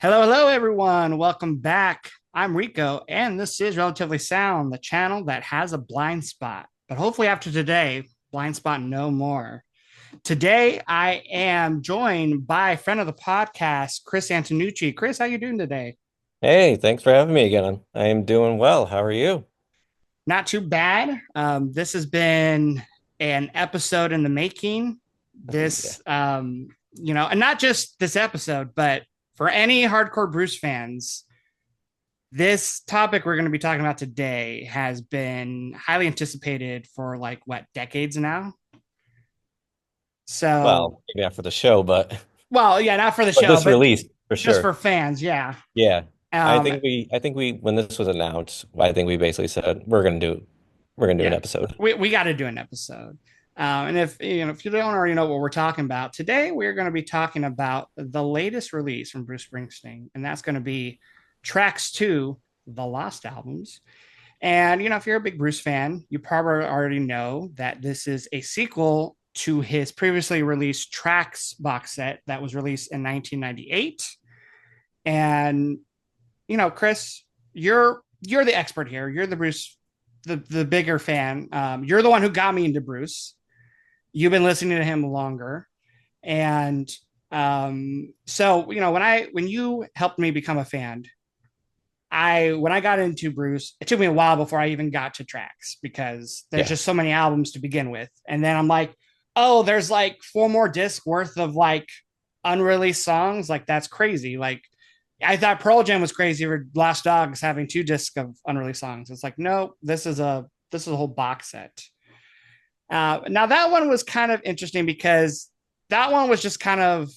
Hello, hello, everyone. Welcome back. I'm Rico, and this is Relatively Sound, the channel that has a blind spot. But hopefully, after today, blind spot no more. Today, I am joined by a friend of the podcast, Chris Antonucci. Chris, how you doing today? Hey, thanks for having me again. I am doing well. How are you? Not too bad. This has been an episode in the making. Yeah. And not just this episode, but for any hardcore Bruce fans, this topic we're going to be talking about today has been highly anticipated for like what decades now. So, Well, maybe not for the show, but well, yeah, not for the but show, this but release for just sure. for fans, yeah. Yeah. Um, I think we when this was announced, I think we basically said we're gonna do an yeah, episode. we got to do an episode. And if you don't already know what we're talking about today, we're going to be talking about the latest release from Bruce Springsteen, and that's going to be tracks to the Lost albums. And, if you're a big Bruce fan, you probably already know that this is a sequel to his previously released Tracks box set that was released in 1998. And, Chris, you're the expert here. You're the Bruce, the bigger fan. You're the one who got me into Bruce. You've been listening to him longer. And so, when you helped me become a fan, when I got into Bruce, it took me a while before I even got to tracks because there's Yeah. just so many albums to begin with. And then I'm like, oh, there's like four more discs worth of like unreleased songs. Like that's crazy. Like I thought Pearl Jam was crazy for Lost Dogs having two discs of unreleased songs. It's like, no, this is a whole box set. Now that one was kind of interesting because that one was just kind of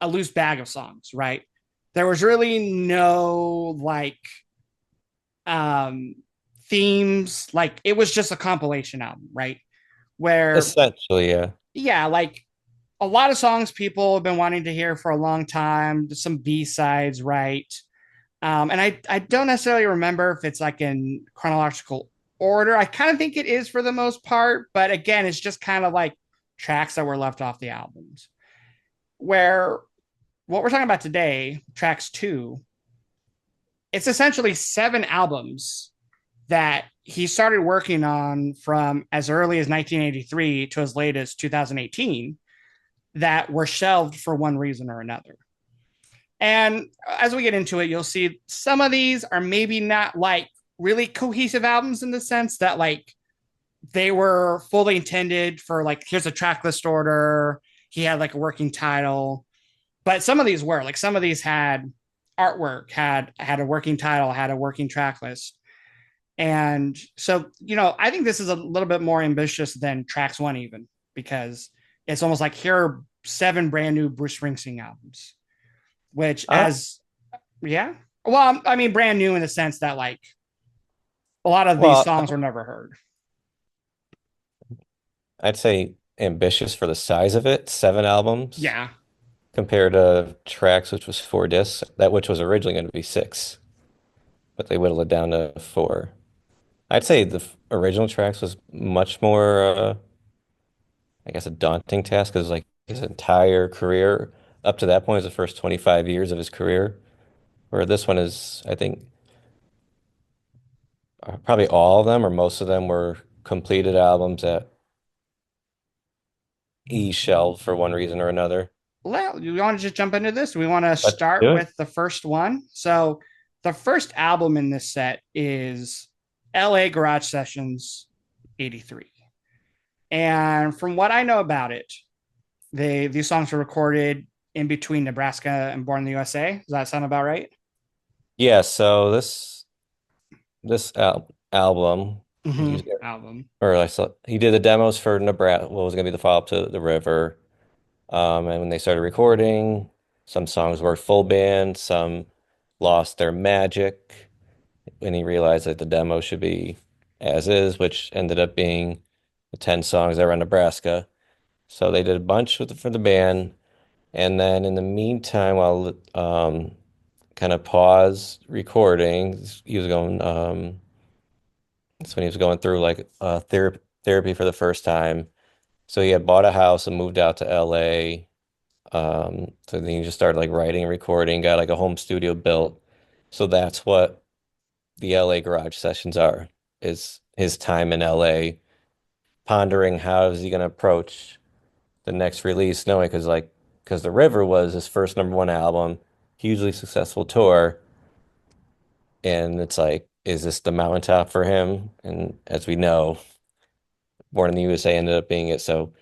a loose bag of songs, right? There was really no like um themes, like it was just a compilation album, right? Where Essentially, yeah. yeah, like a lot of songs people have been wanting to hear for a long time, some b-sides, right? And I don't necessarily remember if it's like in chronological order. I kind of think it is for the most part, but again, it's just kind of like tracks that were left off the albums. Where what we're talking about today, tracks two, it's essentially seven albums that he started working on from as early as 1983 to as late as 2018 that were shelved for one reason or another. And as we get into it, you'll see some of these are maybe not like really cohesive albums in the sense that like they were fully intended for like here's a track list order. He had like a working title, but some of these were like some of these had artwork, had a working title, had a working track list. And so, I think this is a little bit more ambitious than Tracks One, even because it's almost like here are seven brand new Bruce Springsteen albums, which, Uh, yeah, well, I mean, brand new in the sense that like a lot of these well, songs were never heard. I'd say ambitious for the size of it, 7 albums Yeah. compared to Tracks, which was 4 discs, that which was originally going to be six, but they whittled it down to four. I'd say the original Tracks was much more I guess a daunting task because like his entire career up to that point is the first 25 years of his career, where this one is, I think, probably all of them or most of them were completed albums that he shelved for one reason or another. Well, you want to just jump into this? We want to Let's start do it. with the first one. So, the first album in this set is LA Garage Sessions 83. And from what I know about it, these songs were recorded in between Nebraska and Born in the USA. Does that sound about right? Yeah, so this album Mm-hmm. he's Album. or I saw he did the demos for Nebraska, what was gonna be the follow-up to The River. And when they started recording, some songs were full band, some lost their magic. And he realized that the demo should be as is, which ended up being the 10 songs that were on Nebraska. So they did a bunch for the band. And then in the meantime, while kind of paused recording, he was going, that's when he was going through like therapy for the first time. So he had bought a house and moved out to LA So then he just started like writing and recording, got like a home studio built. So that's what the LA garage sessions are, is his time in LA, pondering how is he going to approach the next release, knowing because The River was his first #1 album, hugely successful tour, and it's like, is this the mountaintop for him? And as we know, Born in the USA ended up being it. So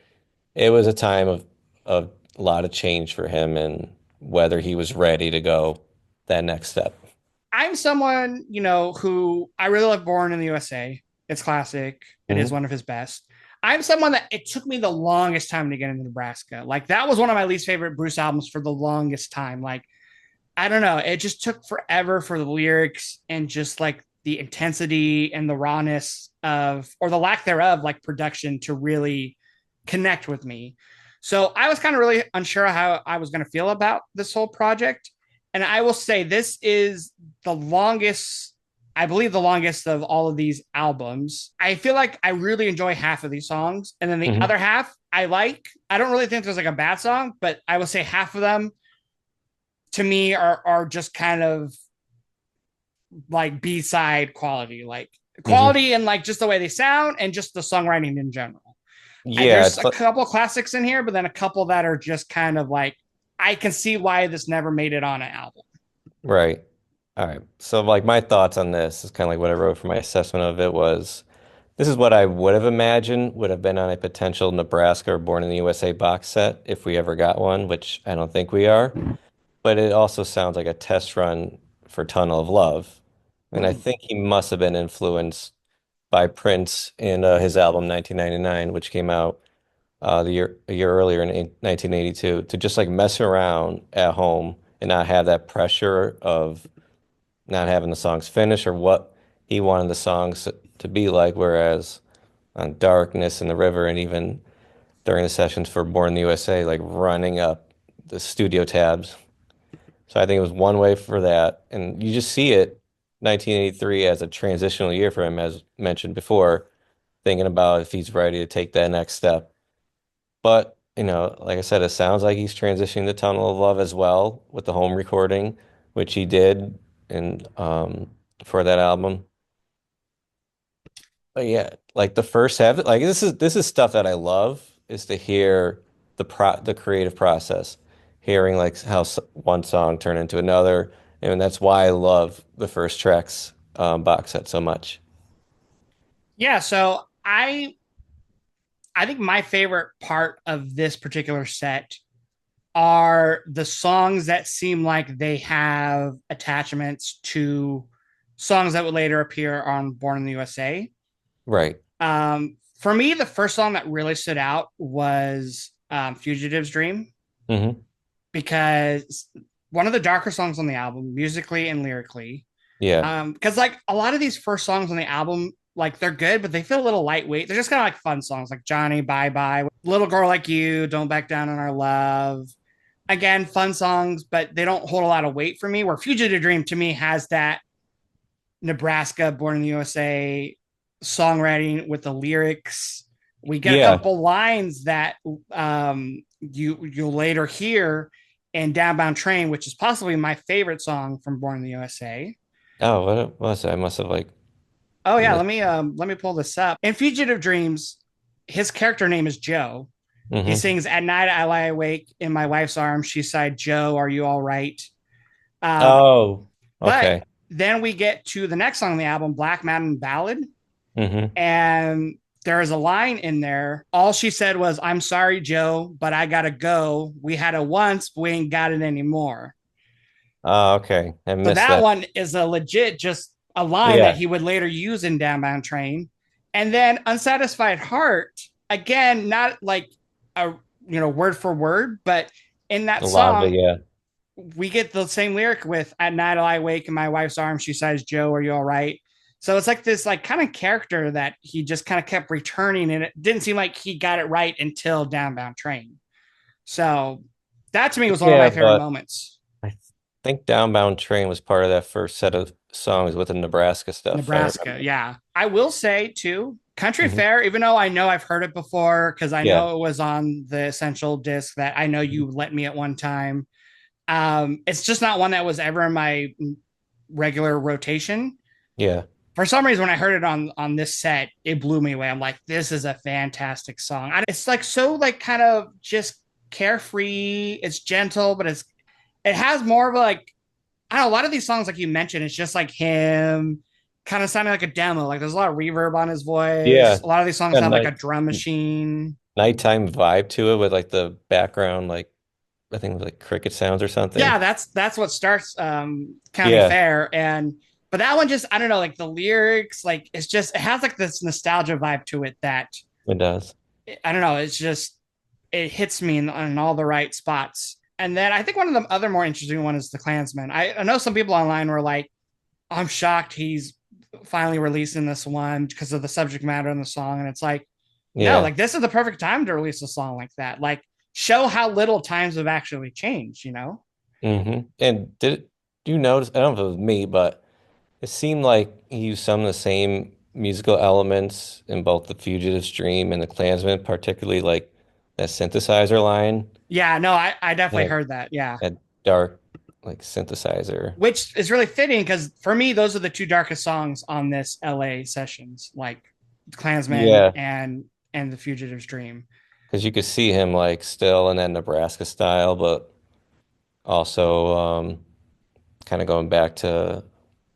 it was a time of a lot of change for him and whether he was ready to go that next step. I'm someone, who I really love Born in the USA. It's classic. It is Hmm. one of his best. I'm someone that it took me the longest time to get into Nebraska. Like that was one of my least favorite Bruce albums for the longest time. Like I don't know, it just took forever for the lyrics and just like the intensity and the rawness of, or the lack thereof, like production to really connect with me. So I was kind of really unsure how I was going to feel about this whole project. And I will say this is the longest, I believe the longest of all of these albums. I feel like I really enjoy half of these songs. And then the Hmm. other half I like. I don't really think there's like a bad song, but I will say half of them to me are just kind of like B-side quality, like Hmm. quality and like just the way they sound and just the songwriting in general. Yeah, There's it's a couple classics in here, but then a couple that are just kind of like I can see why this never made it on an album. right. All right. So like my thoughts on this is kind of like what I wrote for my assessment of it was this is what I would have imagined would have been on a potential Nebraska or Born in the USA box set if we ever got one, which I don't think we are. But it also sounds like a test run for Tunnel of Love. And I Hmm. think he must have been influenced by Prince in his album 1999, which came out a year earlier in 1982, to just like mess around at home and not have that pressure of not having the songs finished or what he wanted the songs to be like. Whereas on Darkness and The River, and even during the sessions for Born in the USA, like running up the studio tabs. So I think it was one way for that. And you just see it 1983 as a transitional year for him, as mentioned before, thinking about if he's ready to take that next step. But, like I said, it sounds like he's transitioning to Tunnel of Love as well with the home recording, which he did and for that album. But yeah, like the first half, like this is stuff that I love is to hear the creative process, hearing like how one song turned into another, and that's why I love the first tracks box set so much. Yeah, so I think my favorite part of this particular set are the songs that seem like they have attachments to songs that would later appear on Born in the USA. Right. For me, the first song that really stood out was Fugitive's Dream Hmm. because one of the darker songs on the album, musically and lyrically. Yeah. Because like a lot of these first songs on the album, like they're good, but they feel a little lightweight. They're just kind of like fun songs, like Johnny, Bye Bye, Little Girl Like You, Don't Back Down on Our Love. Again, fun songs, but they don't hold a lot of weight for me. Where Fugitive Dream to me has that Nebraska, Born in the USA songwriting with the lyrics. We get a Yeah. couple lines that you'll later hear in Downbound Train, which is possibly my favorite song from Born in the USA. Oh, what was it? I must have like Oh yeah, missed. let me pull this up. In Fugitive Dreams, his character name is Joe. He Hmm. sings, "At night I lie awake in my wife's arms. She sighed, Joe, are you all right?" Um, Oh, but okay. then we get to the next song on the album, Black Mountain Ballad, Hmm. and there is a line in there. All she said was, "I'm sorry, Joe, but I gotta go. We had it once, but we ain't got it anymore." Oh, okay. I So missed that that. one is a legit just a line that Yeah. he would later use in Downbound Train. And then Unsatisfied Heart, again, not like a word for word, but in that A lot of it, song, yeah. we get the same lyric with "At night I lie awake in my wife's arms, she sighs, Joe, are you all right?" So it's like this like kind of character that he just kind of kept returning, and it didn't seem like he got it right until Downbound Train. So that to me was one of Yeah, my favorite but moments. I think Downbound Train was part of that first set of songs with the Nebraska stuff, I Nebraska. remember. Yeah. I will say too, Country Hmm. Fair, even though I know I've heard it before because I Yeah. know it was on the Essential disc that I know you let me at one time. It's just not one that was ever in my regular rotation. Yeah. For some reason, when I heard it on this set, it blew me away. I'm like, this is a fantastic song. It's like so like kind of just carefree. It's gentle, but it has more of a like I don't know. A lot of these songs, like you mentioned, it's just like him kind of sounding like a demo. Like there's a lot of reverb on his voice. Yeah. A lot of these songs A have like a drum machine. nighttime vibe to it with like the background, like I think it was like cricket sounds or Yeah, something. that's what starts County Yeah, Fair. And but that one just I don't know, like the lyrics, like it's just it has like this nostalgia vibe to it that it does. I don't know, it's just it hits me in all the right spots. And then I think one of the other more interesting one is the Klansman. I know some people online were like, I'm shocked he's finally releasing this one because of the subject matter in the song. And it's like, no, Yeah. like this is the perfect time to release a song like that. Like, show how little times have actually changed, you know? And did you notice? I don't know if it was me, but it seemed like he used some of the same musical elements in both the Fugitive Dream and the Klansman, particularly like that synthesizer line, Yeah, no, I definitely that, heard that. Yeah. that dark like synthesizer. Which is really fitting because for me, those are the two darkest songs on this LA sessions, like Klansman Yeah, and the Fugitive's Dream. because you could see him like still in that Nebraska style, but also kind of going back to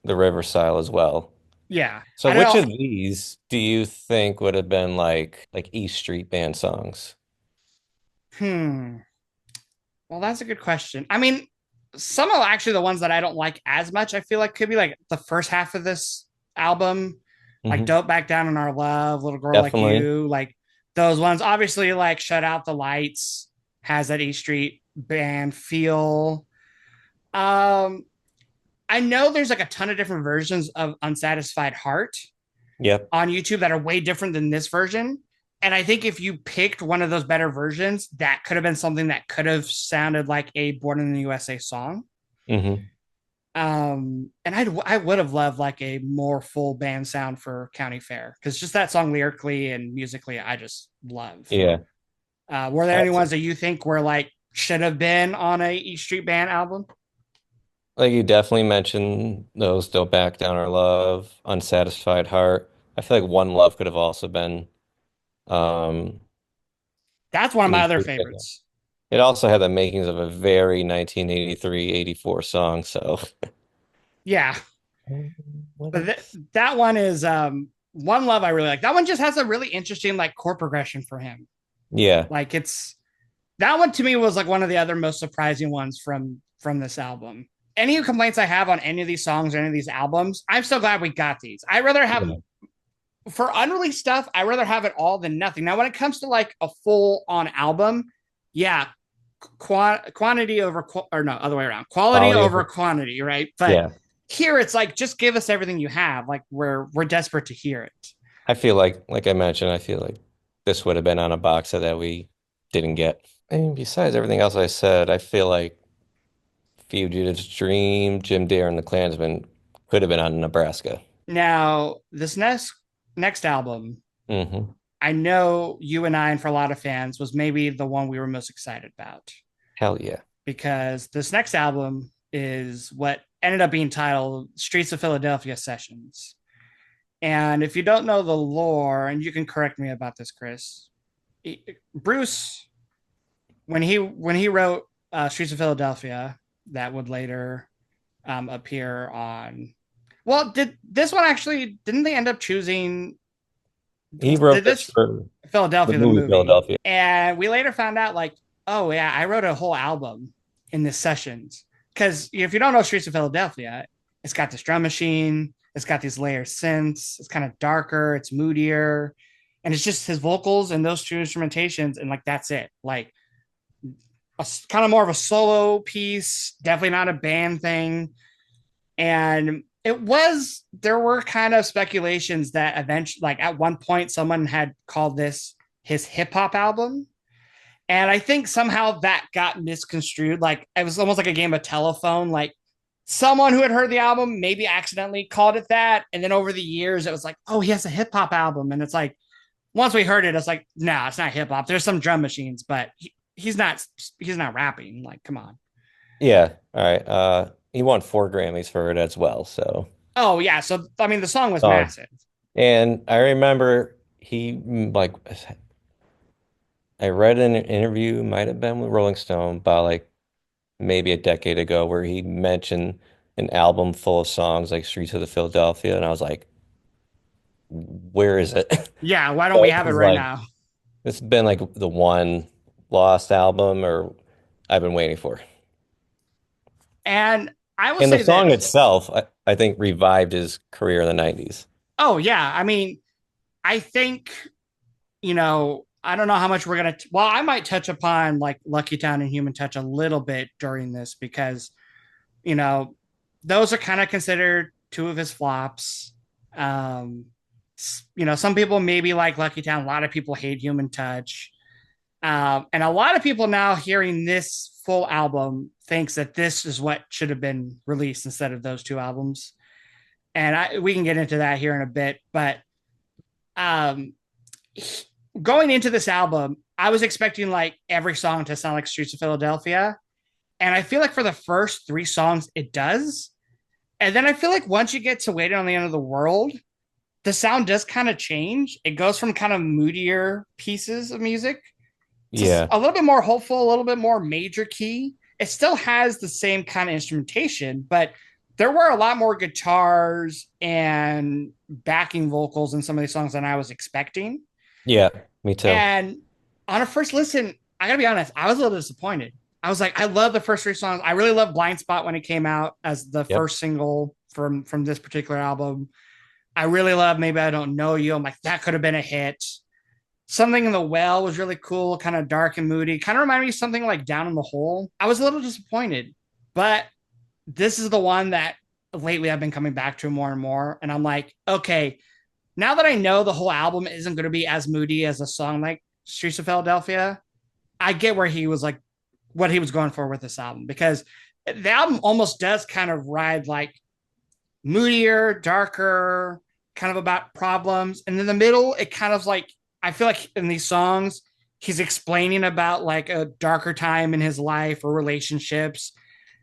the river style as well. Yeah. So I don't which know. of these do you think would have been like East Street Band songs? Hmm. Well, that's a good question. I mean, some of actually the ones that I don't like as much, I feel like could be like the first half of this album, like Hmm. Dope Back Down in Our Love, Little Girl Like Definitely. You, like those ones. Obviously, like Shut Out the Lights has that E Street band feel. Um, I know there's like a ton of different versions of Unsatisfied Heart Yep. on YouTube that are way different than this version. And I think if you picked one of those better versions, that could have been something that could have sounded like a Born in the USA song. Hmm. And I would have loved like a more full band sound for County Fair because just that song lyrically and musically, I just love. Yeah. Were there any That's ones that you think were like should have been on a E Street Band album? like you definitely mentioned those Don't Back Down or Love, Unsatisfied Heart. I feel like One Love could have also been um That's one of an my East other Street Band. favorites. It also had the makings of a very 1983-84 song, so Yeah, what but else? that one is One Love. I really like that one. Just has a really interesting like chord progression for him. Yeah. Like it's that one to me was like one of the other most surprising ones from this album. Any complaints I have on any of these songs or any of these albums, I'm so glad we got these. I rather have Yeah. for unreleased stuff, I rather have it all than nothing. Now, when it comes to like a full on album, yeah, quantity over or no, other way around, quality Quality over of quantity, right? But yeah. here it's like just give us everything you have. Like we're desperate to hear it. I feel like I mentioned, I feel like this would have been on a box set that we didn't get. And besides everything else I said, I feel like Fugitive's Dream, Jim Dare, and the Klansman could have been on Nebraska. Now, this next album, Hmm. I know you and I, and for a lot of fans, was maybe the one we were most excited about Hell yeah. because this next album is what ended up being titled Streets of Philadelphia Sessions. And if you don't know the lore, and you can correct me about this, Chris, Bruce, when he wrote Streets of Philadelphia, that would later appear on. Well, did this one actually? Didn't they end up choosing? He Did wrote this this for the Philadelphia the movie movie? Philadelphia. And we later found out, like, oh yeah, I wrote a whole album in this sessions because if you don't know Streets of Philadelphia, it's got this drum machine, it's got these layered synths, it's kind of darker, it's moodier, and it's just his vocals and those two instrumentations, and like that's it. Like a kind of more of a solo piece, definitely not a band thing. And it was there were kind of speculations that eventually, like at one point, someone had called this his hip hop album. And I think somehow that got misconstrued. Like it was almost like a game of telephone. Like someone who had heard the album maybe accidentally called it that. And then over the years, it was like, oh, he has a hip hop album. And it's like, once we heard it, it's like, no, nah, it's not hip hop. There's some drum machines, but he's not rapping. Like, come on. Yeah. All right. He won 4 Grammys for it as well. So, Oh yeah. So I mean the song was uh, massive. and I remember like I read an interview, might have been with Rolling Stone, about like maybe a decade ago, where he mentioned an album full of songs like Streets of the Philadelphia, and I was like, where is it? Yeah, why don't So we this have it is right like now? this has been like the one lost album or I've been waiting for. And I will And the say song this. itself, I think revived his career in the 90s. Oh yeah. I mean, I think, I don't know how much we're gonna well, I might touch upon like Lucky Town and Human Touch a little bit during this because, you know, those are kind of considered two of his flops. Um, some people maybe like Lucky Town, a lot of people hate Human Touch. And a lot of people now hearing this full album thinks that this is what should have been released instead of those two albums. And we can get into that here in a bit. But um, going into this album, I was expecting like every song to sound like Streets of Philadelphia. And I feel like for the first three songs, it does. And then I feel like once you get to Waiting on the End of the World, the sound does kind of change. It goes from kind of moodier pieces of music to Yeah. a little bit more hopeful, a little bit more major key. It still has the same kind of instrumentation, but there were a lot more guitars and backing vocals in some of these songs than I was expecting. Yeah, me too. And on a first listen, I gotta be honest, I was a little disappointed. I was like, I love the first three songs. I really love Blind Spot when it came out as the Yep. first single from this particular album. I really love Maybe I Don't Know You. I'm like, that could have been a hit. Something in the Well was really cool, kind of dark and moody. Kind of reminded me of something like Down in the Hole. I was a little disappointed, but this is the one that lately I've been coming back to more and more. And I'm like, okay, now that I know the whole album isn't going to be as moody as a song like Streets of Philadelphia, I get where he was like, what he was going for with this album because the album almost does kind of ride like moodier, darker, kind of about problems. And in the middle, it kind of like, I feel like in these songs, he's explaining about like a darker time in his life or relationships.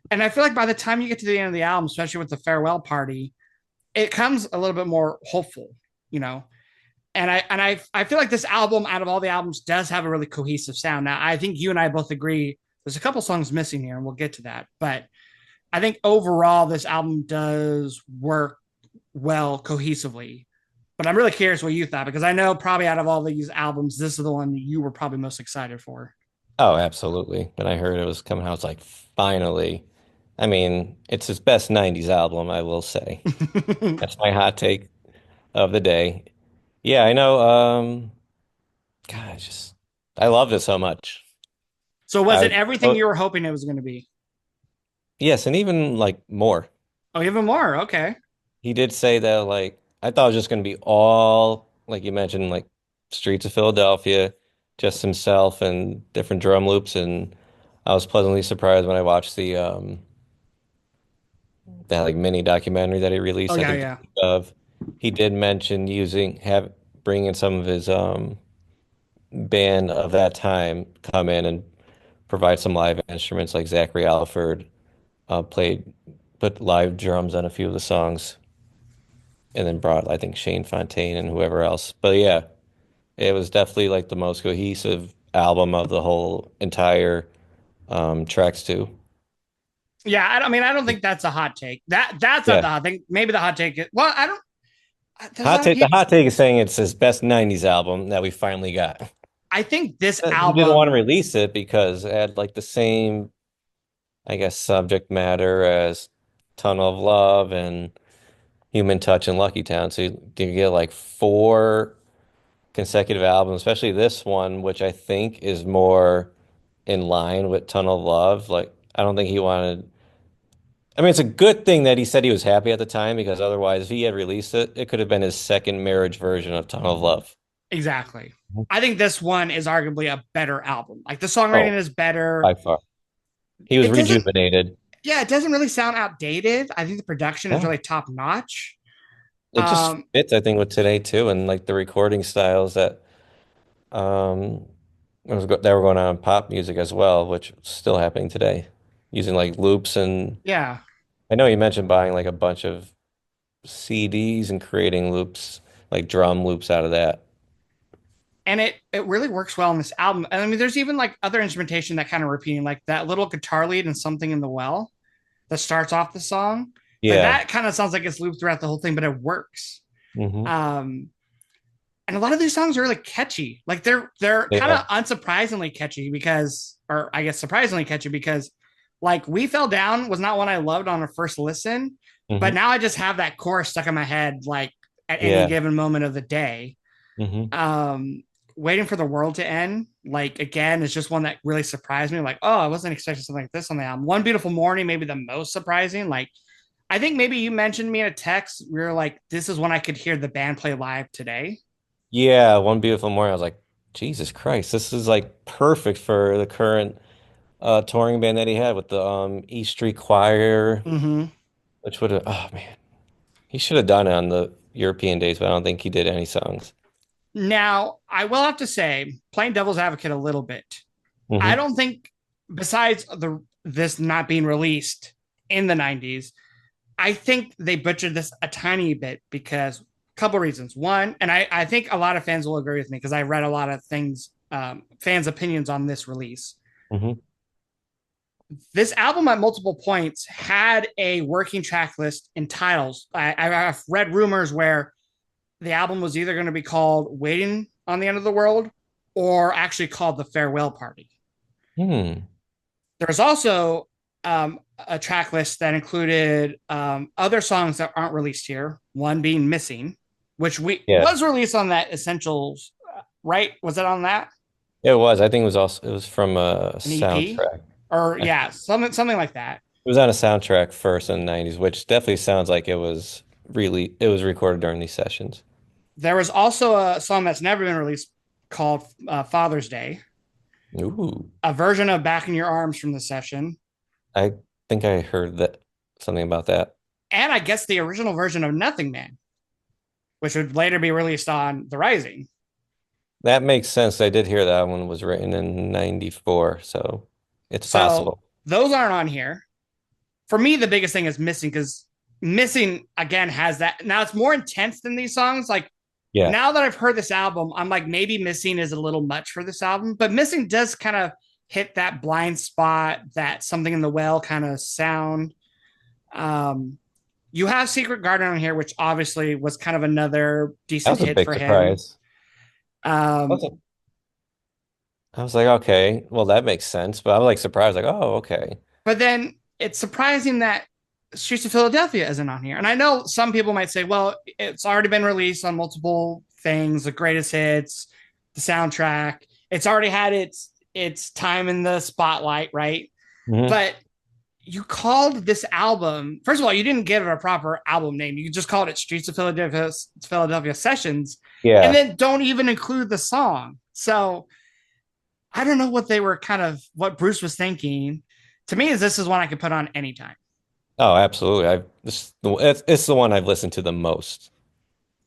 And I feel like by the time you get to the end of the album, especially with the farewell party, it comes a little bit more hopeful, you know. And I feel like this album, out of all the albums, does have a really cohesive sound. Now, I think you and I both agree there's a couple songs missing here, and we'll get to that. But I think overall, this album does work well cohesively. But I'm really curious what you thought because I know probably out of all these albums, this is the one you were probably most excited for. Oh, absolutely. When I heard it was coming out, I was like, finally. I mean, it's his best 90s album, I will say. That's my hot take of the day. Yeah, I know. God, I loved it so much. So was I it was, everything oh, you were hoping it was going to be? yes, and even like more. Oh, even more. Okay. He did say that, like, I thought it was just going to be all, like you mentioned, like Streets of Philadelphia, just himself and different drum loops. And I was pleasantly surprised when I watched that like mini documentary that he Oh released, I yeah, think yeah. of. He did mention bringing some of his band of that time come in and provide some live instruments like Zachary Alford played put live drums on a few of the songs and then brought I think Shane Fontaine and whoever else. But yeah, it was definitely like the most cohesive album of the whole entire tracks too. Yeah, I mean, I don't think that's a hot take. That's not Yeah. the hot thing. Maybe the hot take is well, I don't. Does Hot that take, the he? hot take is saying it's his best 90s album that we finally got. I think this He didn't want to album. release it because it had like the same, I guess, subject matter as Tunnel of Love and Human Touch and Lucky Town. So you get like 4 consecutive albums, especially this one, which I think is more in line with Tunnel of Love. Like, I don't think he wanted. I mean, it's a good thing that he said he was happy at the time because otherwise, if he had released it, it could have been his second marriage version of Tunnel of Love. Exactly. I think this one is arguably a better album. Like the songwriting Oh, is better. by far. He was It doesn't. rejuvenated. Yeah, it doesn't really sound outdated. I think the production is No, really top notch. it just Um, fits, I think, with today too, and like the recording styles that um that were going on in pop music as well, which is still happening today, using like loops. And yeah, I know you mentioned buying like a bunch of CDs and creating loops, like drum loops out of that. and it really works well on this album. And I mean, there's even like other instrumentation that kind of repeating, like that little guitar lead and Something in the Well that starts off the song. Like Yeah. that kind of sounds like it's looped throughout the whole thing, but it works. Hmm. Um, and a lot of these songs are really catchy. Like they're They kind are. of unsurprisingly catchy because, or I guess surprisingly catchy because, like We Fell Down was not one I loved on a first listen, but Hmm. now I just have that chorus stuck in my head like at any Yeah. given moment of the day. Hmm. Um, Waiting for the World to End, like again, is just one that really surprised me. Like, oh, I wasn't expecting something like this on the album. One Beautiful Morning, maybe the most surprising. Like, I think maybe you mentioned me in a text. We were like, this is when I could hear the band play live today. Yeah, One Beautiful Morning. I was like, Jesus Christ, this is like perfect for the current touring band that he had with the E Street Choir, Mm-hmm. which would have, oh man, he should have done it on the European days, but I don't think he did any songs. Now, I will have to say, playing devil's advocate a little bit, I Hmm. don't think, besides this not being released in the 90s, I think they butchered this a tiny bit because a couple reasons. One, and I think a lot of fans will agree with me because I read a lot of things, fans' opinions on this release. Hmm. This album at multiple points had a working track list and titles. I've read rumors where the album was either going to be called Waiting on the End of the World or actually called The Farewell Party. Hmm. There's also a track list that included other songs that aren't released here, one being Missing, which we Yeah, was released on that Essentials, right? Was it on that? it was. I think it was from a An EP? soundtrack. Or I think yeah, something like that. it was on a soundtrack first in the 90s, which definitely sounds like it was recorded during these sessions. There was also a song that's never been released called Father's Day, Ooh. a version of Back in Your Arms from the session, I think I heard that something about that. and I guess the original version of Nothing Man, which would later be released on The Rising. That makes sense. I did hear that one was written in 94, so it's So possible. those aren't on here. For me, the biggest thing is Missing because Missing again has that. Now it's more intense than these songs. Like Yeah. now that I've heard this album, I'm like maybe Missing is a little much for this album, but Missing does kind of hit that blind spot, that Something in the Well kind of sound. Um, you have Secret Garden on here, which obviously was kind of another That decent was a hit big for him. surprise. Um, I was like, okay, well, that makes sense. But I was like surprised, like, oh, okay. but then it's surprising that Streets of Philadelphia isn't on here. And I know some people might say, well, it's already been released on multiple things, the greatest hits, the soundtrack. It's already had its time in the spotlight, right? Hmm. But you called this album, first of all, you didn't give it a proper album name. You just called it Streets of Philadelphia Sessions, and Yeah. then don't even include the song. So I don't know what they were kind of what Bruce was thinking. To me, is this is one I could put on anytime, Oh, absolutely. It's the one I've listened to the most.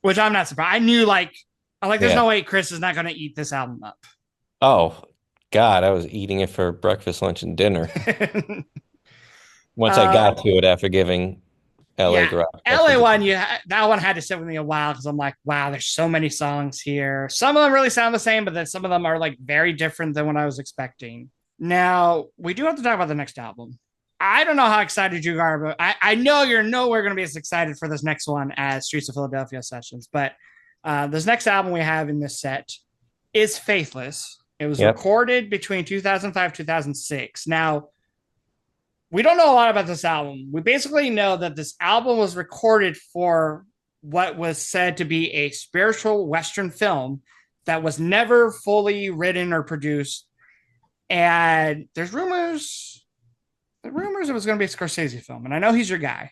which I'm not surprised. I knew like I'm like, there's Yeah. no way Chris is not going to eat this album up. Oh, God, I was eating it for breakfast, lunch, and dinner. Once I uh, got to it after giving LA yeah, Garage LA lessons. one, that one had to sit with me a while because I'm like, wow, there's so many songs here. Some of them really sound the same, but then some of them are like very different than what I was expecting. Now we do have to talk about the next album. I don't know how excited you are, but I know you're nowhere going to be as excited for this next one as Streets of Philadelphia Sessions. But this next album we have in this set is Faithless. It was Yep. recorded between 2005 2006. Now we don't know a lot about this album. We basically know that this album was recorded for what was said to be a spiritual Western film that was never fully written or produced. And there's rumors it was going to be a Scorsese film. And I know he's your guy,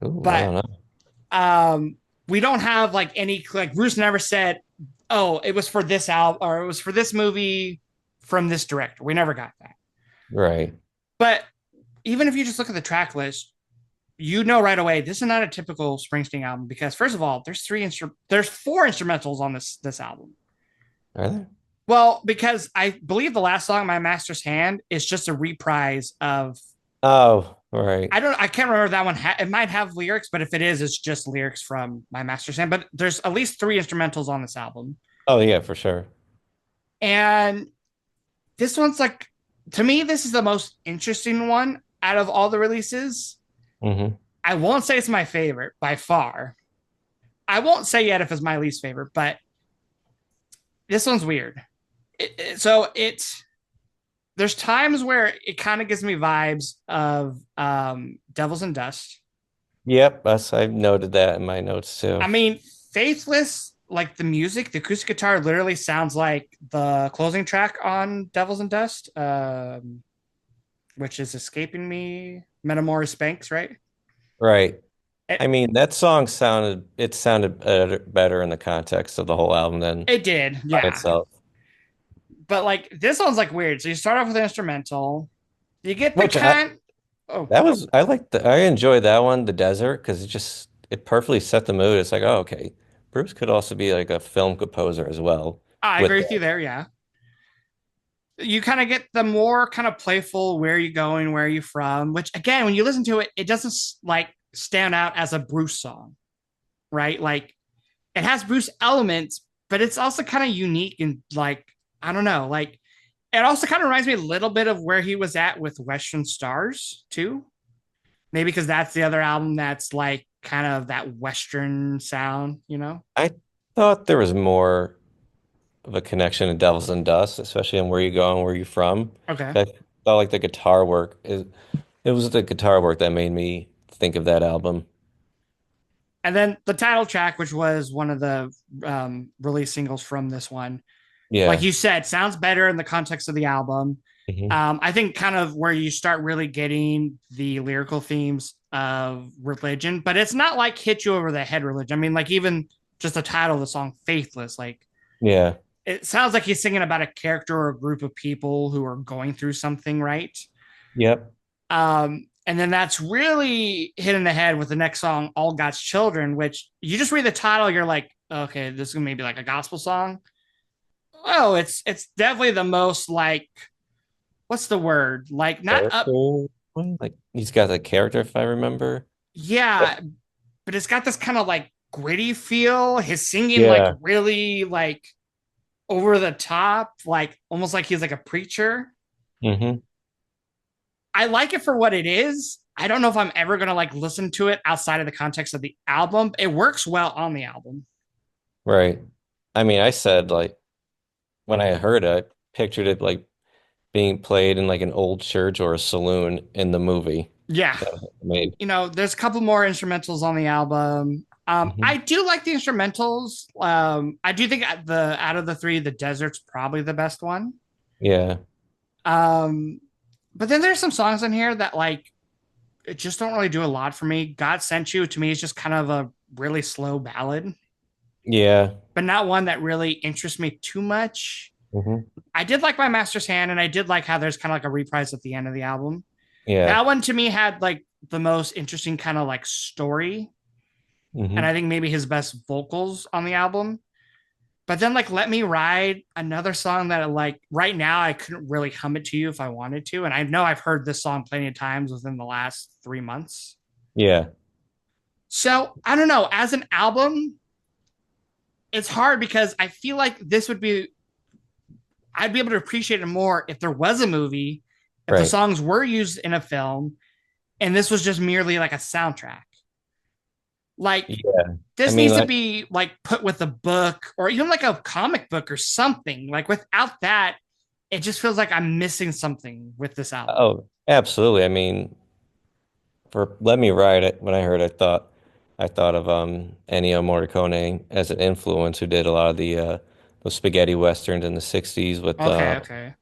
Ooh, I but don't know. um, we don't have like any, like Bruce never said, oh, it was for this album or it was for this movie from this director. We never got that. Right. But even if you just look at the track list, you know right away this is not a typical Springsteen album because first of all, there's four instrumentals on this album. Are there? Well, because I believe the last song, "My Master's Hand," is just a reprise of. Oh, right. I can't remember that one. It might have lyrics, but if it is, it's just lyrics from "My Master's Hand." But there's at least three instrumentals on this album, Oh, yeah, for sure. and this one's like, to me, this is the most interesting one out of all the releases. Hmm. I won't say it's my favorite by far. I won't say yet if it's my least favorite, but this one's weird. So it's there's times where it kind of gives me vibes of Devils and Dust. Yep, I noted that in my notes I too. mean, Faithless, like the music, the acoustic guitar literally sounds like the closing track on Devils and Dust, which is escaping me. Metamora Spanks, right? Right. It, I mean, that song sounded better in the context of the whole album than it did, by yeah. itself. But like this one's like weird. So you start off with an instrumental. You get the Which I kind. Oh, that was I enjoyed that one, The Desert, because it perfectly set the mood. It's like, oh, okay. Bruce could also be like a film composer as well I with agree with you that. there. Yeah, you kind of get the more kind of playful. Where are you going? Where are you from? Which again, when you listen to it, it doesn't like stand out as a Bruce song, right? Like it has Bruce elements, but it's also kind of unique and like I don't know, like it also kind of reminds me a little bit of where he was at with Western Stars too. Maybe because that's the other album that's like kind of that Western sound, you know? I thought there was more of a connection to Devils and Dust, especially on where you go and where you're from. Okay. I felt like the guitar work is it was the guitar work that made me think of that album. And then the title track, which was one of the release singles from this one, like Yeah. you said, sounds better in the context of the album. Hmm. I think kind of where you start really getting the lyrical themes of religion, but it's not like hit you over the head religion. I mean, like even just the title of the song, Faithless, like Yeah. it sounds like he's singing about a character or a group of people who are going through something, right? Yep. And then that's really hitting the head with the next song, All God's Children, which you just read the title, you're like, okay, this is gonna maybe like a gospel song. Oh, it's definitely the most like what's the word? Like not up, Character one? Like he's got a character if I remember. yeah, but it's got this kind of like gritty feel. His singing like Yeah. really like over the top, like almost like he's like a preacher. Hmm. I like it for what it is. I don't know if I'm ever gonna like listen to it outside of the context of the album. It works well on the album. Right. I mean, I said like when I heard it, I pictured it like being played in like an old church or a saloon in the movie Yeah, that was made. there's a couple more instrumentals on the album. I Hmm. do like the instrumentals. I do think the out of the three, the desert's probably the best one. Yeah. Um, but then there's some songs in here that like it just don't really do a lot for me. God Sent You to me is just kind of a really slow ballad, Yeah. but not one that really interests me too much. Hmm. I did like My Master's Hand, and I did like how there's kind of like a reprise at the end of the album. Yeah. That one to me had like the most interesting kind of like story, and I Hmm. think maybe his best vocals on the album. But then like Let Me Ride, another song that like right now I couldn't really hum it to you if I wanted to, and I know I've heard this song plenty of times within the last 3 months. Yeah. So I don't know. As an album, it's hard because I feel like this would be I'd be able to appreciate it more if there was a movie, if the Right. songs were used in a film, and this was just merely like a soundtrack. Like Yeah. I this mean, needs to like, be like put with a book or even like a comic book or something. Like without that, it just feels like I'm missing something with this album. oh, absolutely. I mean, for Let Me Ride It, when I heard it, I thought of Ennio Morricone as an influence who did a lot of those spaghetti westerns in the 60s with Okay, okay.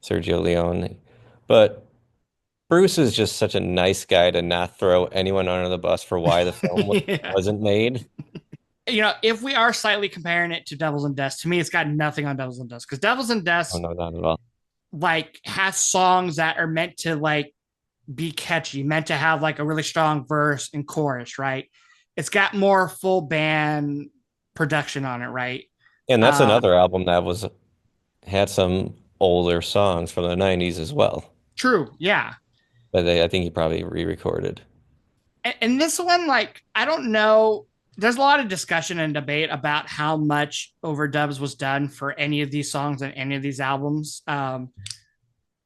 Sergio Leone. But Bruce is just such a nice guy to not throw anyone under the bus for why the film Yeah. wasn't made. If we are slightly comparing it to Devils and Dust, to me, it's got nothing on Devils and Dust because Devils and Oh Dust no, not at all. like has songs that are meant to like be catchy, meant to have like a really strong verse and chorus, right? It's got more full band production on it, right? And that's Uh, another album that was had some older songs from the 90s as well. True, yeah. But I think he probably re-recorded. And this one, like, I don't know. There's a lot of discussion and debate about how much overdubs was done for any of these songs and any of these albums.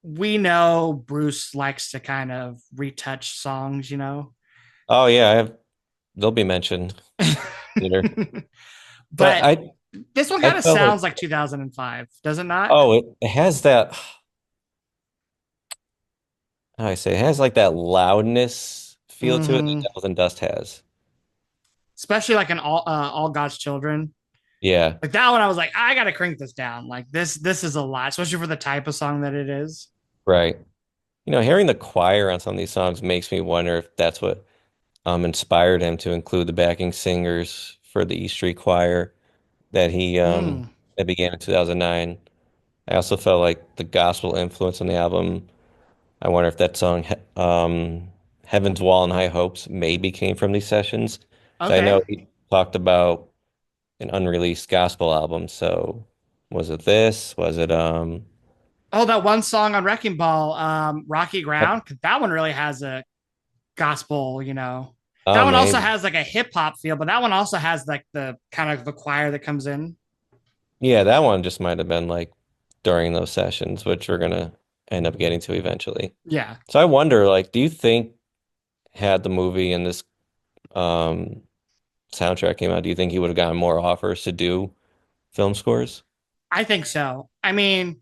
We know Bruce likes to kind of retouch songs, you know. Oh yeah, they'll be mentioned later. But But this one I kind of felt like sounds like 2005, does it not? oh it has that how do I say it has like that loudness feel to it that Mm-hmm. Devils and Dust has. Especially like an all God's children. Yeah, Like that one, I was like, I gotta crank this down. Like this is a lot, especially for the type of song that it is. right. Hearing the choir on some of these songs makes me wonder if that's what inspired him to include the backing singers for the E Street Choir that he Mm, that began in 2009. I also felt like the gospel influence on the album. I wonder if that song Heaven's Wall and High Hopes maybe came from these sessions. So I know okay. he talked about an unreleased gospel album. So was it this? Was it Oh, that one song on Wrecking Ball, Rocky Ground. That one really has a gospel, you know. That oh one also maybe. has like a hip hop feel, but that one also has like the kind of the choir that comes in. Yeah, that one just might have been like during those sessions, which we're gonna end up getting to eventually. Yeah, So I wonder, like, do you think had the movie and this um soundtrack came out, do you think he would have gotten more offers to do film scores? I think so. I mean,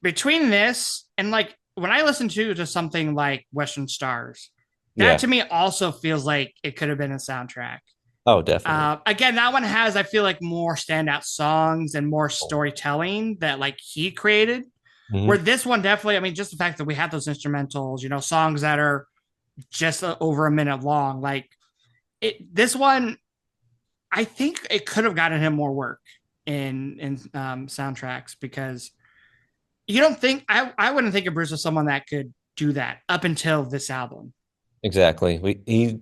between this and like when I listen to something like Western Stars, that Yeah. to me also feels like it could have been a soundtrack. Oh, definitely. Again, that one has I feel like more standout songs and more storytelling that like he created. Where Hmm. this one definitely, I mean, just the fact that we have those instrumentals, you know, songs that are just over a minute long, like it. This one, I think it could have gotten him more work in soundtracks because you don't think I wouldn't think of Bruce as someone that could do that up until this album. Exactly. He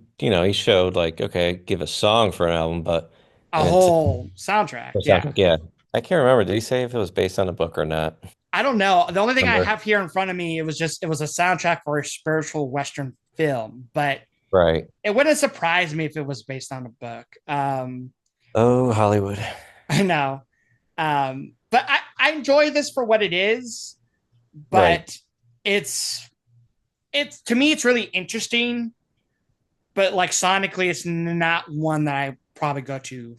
showed like, okay, give a song for an album, but A and it's whole soundtrack, for yeah. soundtrack, yeah. I can't remember. Did he say if it was based on a book or not? I don't know. The only thing I Remember? have here in front of me, it was a soundtrack for a spiritual Western film, but Right. it wouldn't surprise me if it was based on a book. Oh, Hollywood. I know. But I enjoy this for what it is, Right. but it's it's to me it's really interesting, but like sonically it's not one that I probably go to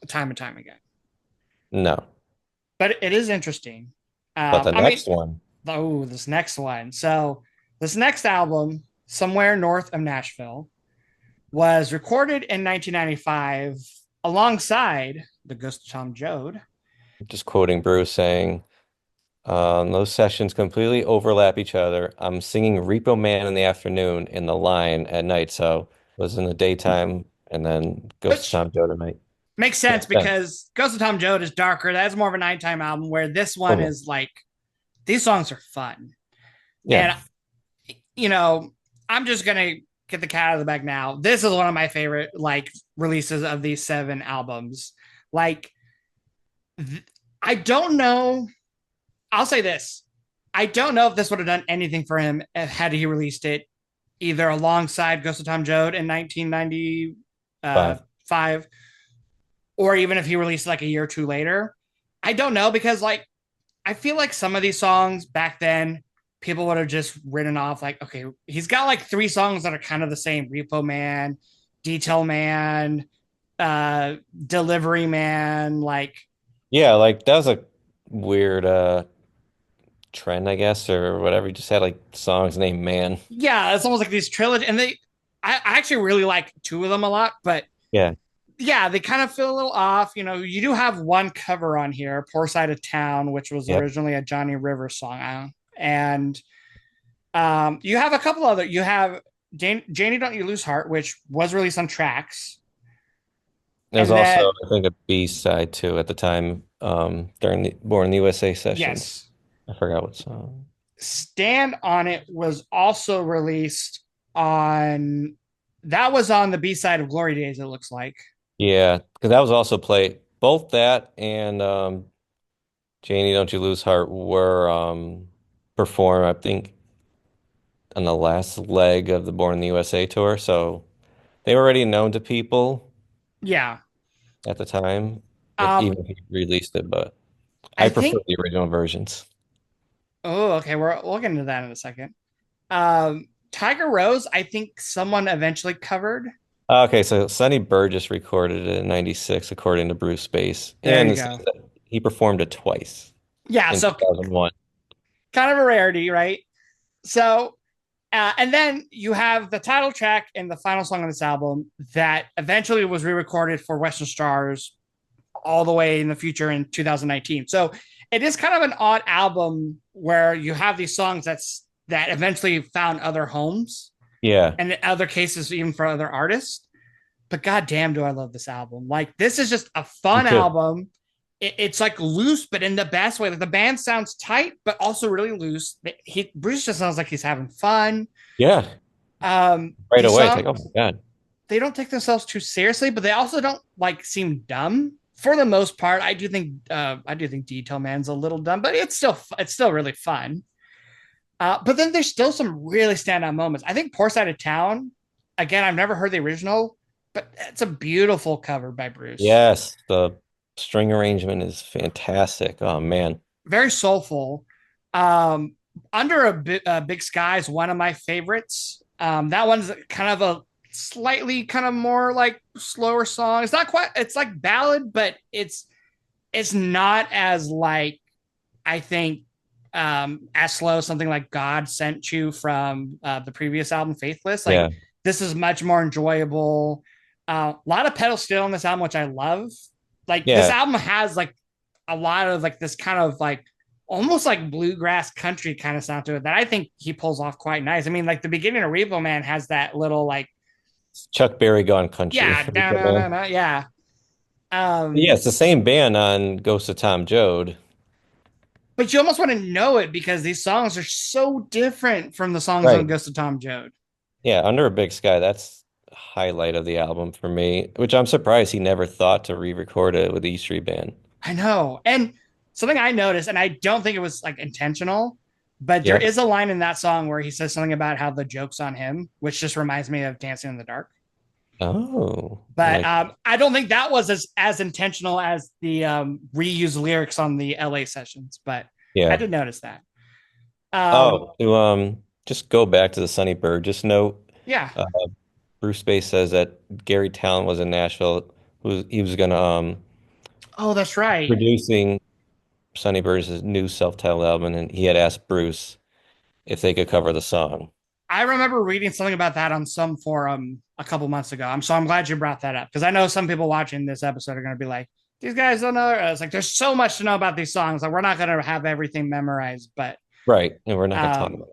time and time again. No. But it is interesting. But the I mean, next one, oh, this next one. So this next album, Somewhere North of Nashville, was recorded in 1995 alongside the Ghost of Tom Joad. just quoting Bruce saying, those sessions completely overlap each other. I'm singing Repo Man in the afternoon in the line at night. So it was in the daytime and then Ghost of Which Tom Joad at night. makes sense Makes sense. because Ghost of Tom Joad is darker. That's more of a nighttime album, where this one Oh, is like these songs are fun. yeah. And you know, I'm just gonna get the cat out of the bag now. This is one of my favorite like releases of these seven albums. Like, I don't know. I'll say this: I don't know if this would have done anything for him had he released it either alongside Ghost of Tom Joad in 1995, Five. or even if he released it like a year or two later. I don't know because like I feel like some of these songs back then people would have just written off like, okay, he's got like three songs that are kind of the same: Repo Man, Detail Man, Delivery Man. Like, Yeah, like that was a weird trend, I guess, or whatever. You just had like songs named Man. yeah, it's almost like these trilogy, and I actually really like two of them a lot, but Yeah. yeah, they kind of feel a little off. You know, you do have one cover on here, "Poor Side of Town," which was Yep. originally a Johnny Rivers song, and you have a couple other. You have Janie, Don't You Lose Heart, which was released on tracks, There's and also, then I think, a B side too at the time, during the Born in the USA sessions. yes, I forgot what song. Stand on It was also released on, that was on the B side of Glory Days, it looks like. Yeah, because that was also played. Both that and Janie, Don't You Lose Heart were performed, I think, on the last leg of the Born in the USA tour. So they were already known to people Yeah. at the time, if Um, even if he released it, but I I prefer think, the original versions. oh, okay, we'll get into that in a second. Tiger Rose, I think someone eventually covered. Okay, so Sonny Burgess recorded it in '96, according to Bruce Space, There and you it says go. that he performed it twice Yeah, in so 2001. kind of a rarity, right? So, and then you have the title track and the final song on this album that eventually was re-recorded for Western Stars all the way in the future in 2019. So it is kind of an odd album where you have these songs that eventually found other homes, Yeah, and in other cases even for other artists. But goddamn, do I love this album! Like this is just a me fun too. album. It's like loose, but in the best way. Like the band sounds tight, but also really loose. Bruce just sounds like he's having fun. Yeah, right These away. It's like, songs, oh my God. they don't take themselves too seriously, but they also don't like seem dumb for the most part. I do think Detail Man's a little dumb, but it's still really fun. But then there's still some really standout moments. I think Poor Side of Town, again, I've never heard the original, but it's a beautiful cover by Bruce. Yes, the string arrangement is fantastic. Oh man. Very soulful. Um, Under a Big Sky is one of my favorites. That one's kind of a slightly kind of more like slower song. It's not quite. It's like ballad, but it's not as like I think as slow as something like God Sent You from the previous album Faithless. Like Yeah, this is much more enjoyable. A lot of pedal steel on this album, which I love. Like this yeah, album has like a lot of like this kind of like almost like bluegrass country kind of sound to it that I think he pulls off quite nice. I mean, like the beginning of Repo Man has that little like Chuck Berry gone country. yeah, da, da, da, Man. da, yeah. Yeah, Um, it's the same band on Ghost of Tom Joad. but you almost want to know it because these songs are so different from the songs on Right. Ghost of Tom Joad. Yeah, Under a Big Sky, that's a highlight of the album for me, which I'm surprised he never thought to re-record it with the E Street Band. I know. And something I noticed, and I don't think it was like intentional, but there Yep. is a line in that song where he says something about how the joke's on him, which just reminds me of Dancing in the Dark. Oh, But like, I don't think that was as intentional as the reused lyrics on the LA sessions, but I yeah. did notice that. Um, Oh, to just go back to the Sonny Bird, just note, yeah. uh, Bruce Space says that Gary Talent was in Nashville, who he was gonna Oh, that's right. producing Sonny Bird's new self-titled album, and he had asked Bruce if they could cover the song. I remember reading something about that on some forum a couple months ago. I'm glad you brought that up because I know some people watching this episode are going to be like, these guys don't know. It's like there's so much to know about these songs. Like we're not going to have everything memorized, but Right, and we're not gonna talk um, about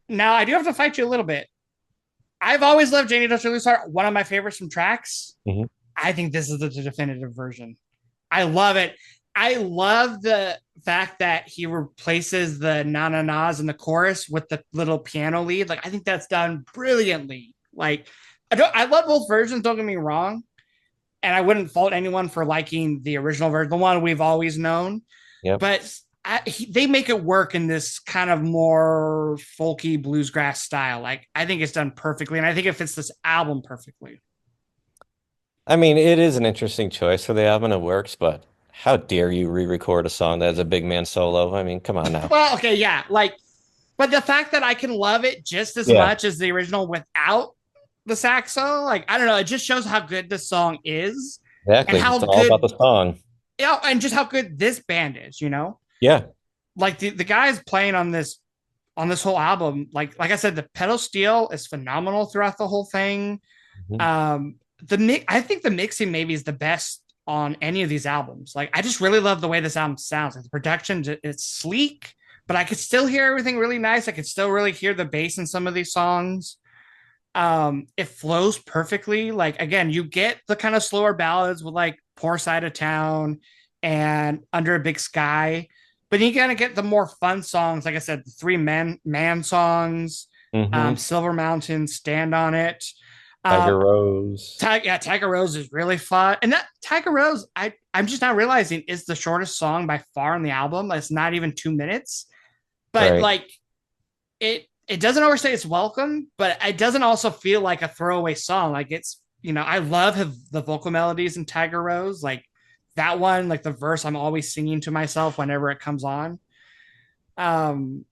now I do have to fight you a little bit. I've always loved Janie Don't You Lose Heart. One of my favorites from Tracks. it. I think this is the definitive version. I love it. I love the fact that he replaces the na na nas in the chorus with the little piano lead. Like I think that's done brilliantly. Like I love both versions. Don't get me wrong, and I wouldn't fault anyone for liking the original version, the one we've always known. Yep. But they make it work in this kind of more folky bluesgrass style. Like I think it's done perfectly, and I think it fits this album perfectly. I mean, it is an interesting choice for the album. It works, but how dare you re-record a song that has a big man solo? I mean, come on now. Well, okay, yeah, like, but the fact that I can love it just as Yeah, much as the original without the saxo, like, I don't know, it just shows how good this song is and exactly. how It's all about good, the song. yeah, and just how good this band is, you know? Yeah. Like the guys playing on this whole album, like I said, the pedal steel is phenomenal throughout the whole thing. Mhm. Um, I think the mixing maybe is the best on any of these albums. Like I just really love the way this album sounds. Like the production, it's sleek, but I could still hear everything really nice. I could still really hear the bass in some of these songs. It flows perfectly. Like again, you get the kind of slower ballads with like Poor Side of Town and Under a Big Sky, but you kind of get the more fun songs. Like I said, the three man songs, Hmm. Silver Mountain, Stand on It. Tiger Um, Rose. Yeah, Tiger Rose is really fun, and that Tiger Rose, I'm just not realizing is the shortest song by far on the album. It's not even 2 minutes, but Right. like it doesn't overstay its welcome, but it doesn't also feel like a throwaway song. Like it's I love the vocal melodies in Tiger Rose, like that one, like the verse I'm always singing to myself whenever it comes on. Um,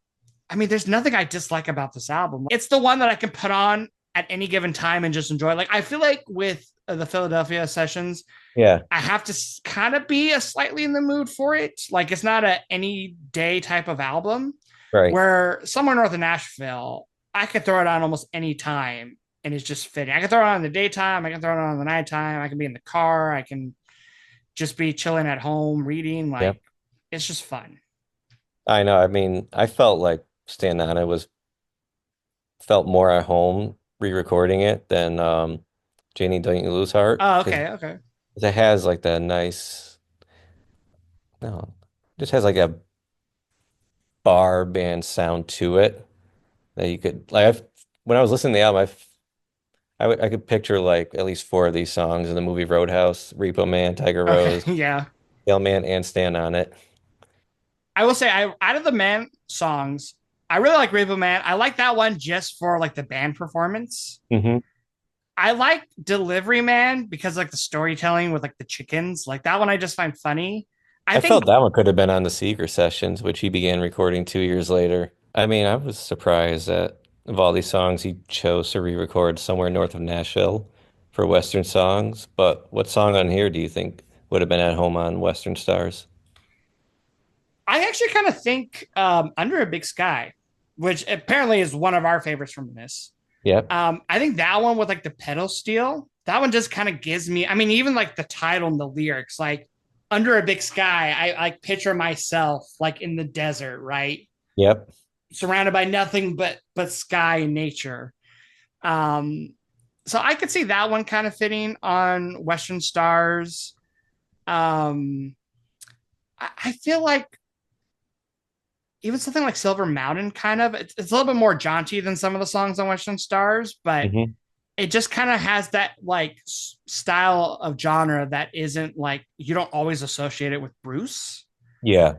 I mean, there's nothing I dislike about this album. It's the one that I can put on at any given time and just enjoy. Like I feel like with the Philadelphia sessions, Yeah. I have to kind of be a slightly in the mood for it. Like it's not a any day type of album. Right. Where somewhere north of Nashville, I could throw it on almost any time and it's just fitting. I can throw it on in the daytime. I can throw it on in the nighttime. I can be in the car. I can just be chilling at home reading. Yeah. Like it's just fun. I know. I mean, I felt like Stand On It was felt more at home re-recording it than Janie Don't You Lose Heart Oh, because okay, okay. it has like that nice no, just has like a bar band sound to it that you could like when I was listening to the album I could picture like at least four of these songs in the movie Roadhouse, Repo Man, Tiger Okay, Rose, yeah. Man, and Stand On It. I will say, I out of the man songs, I really like Rainbow Man. I like that one just for like the band performance. Hmm. I like Delivery Man because like the storytelling with like the chickens, like that one I just find funny. I I felt think that one could have been on the Seeger sessions, which he began recording 2 years later. I mean, I was surprised that of all these songs, he chose to re-record somewhere north of Nashville for Western songs. But what song on here do you think would have been at home on Western Stars? I actually kind of think Under a Big Sky, which apparently is one of our favorites from this. Yep, I think that one with like the pedal steel, that one just kind of gives me, I mean, even like the title and the lyrics, like Under a Big Sky, I like picture myself like in the desert, right? yep. Surrounded by nothing but sky and nature. Um, so I could see that one kind of fitting on Western Stars. Um, I feel like even something like Silver Mountain, kind of, it's a little bit more jaunty than some of the songs on Western Stars, but Hmm. it just kind of has that like style of genre that isn't like you don't always associate it with Bruce. Yeah.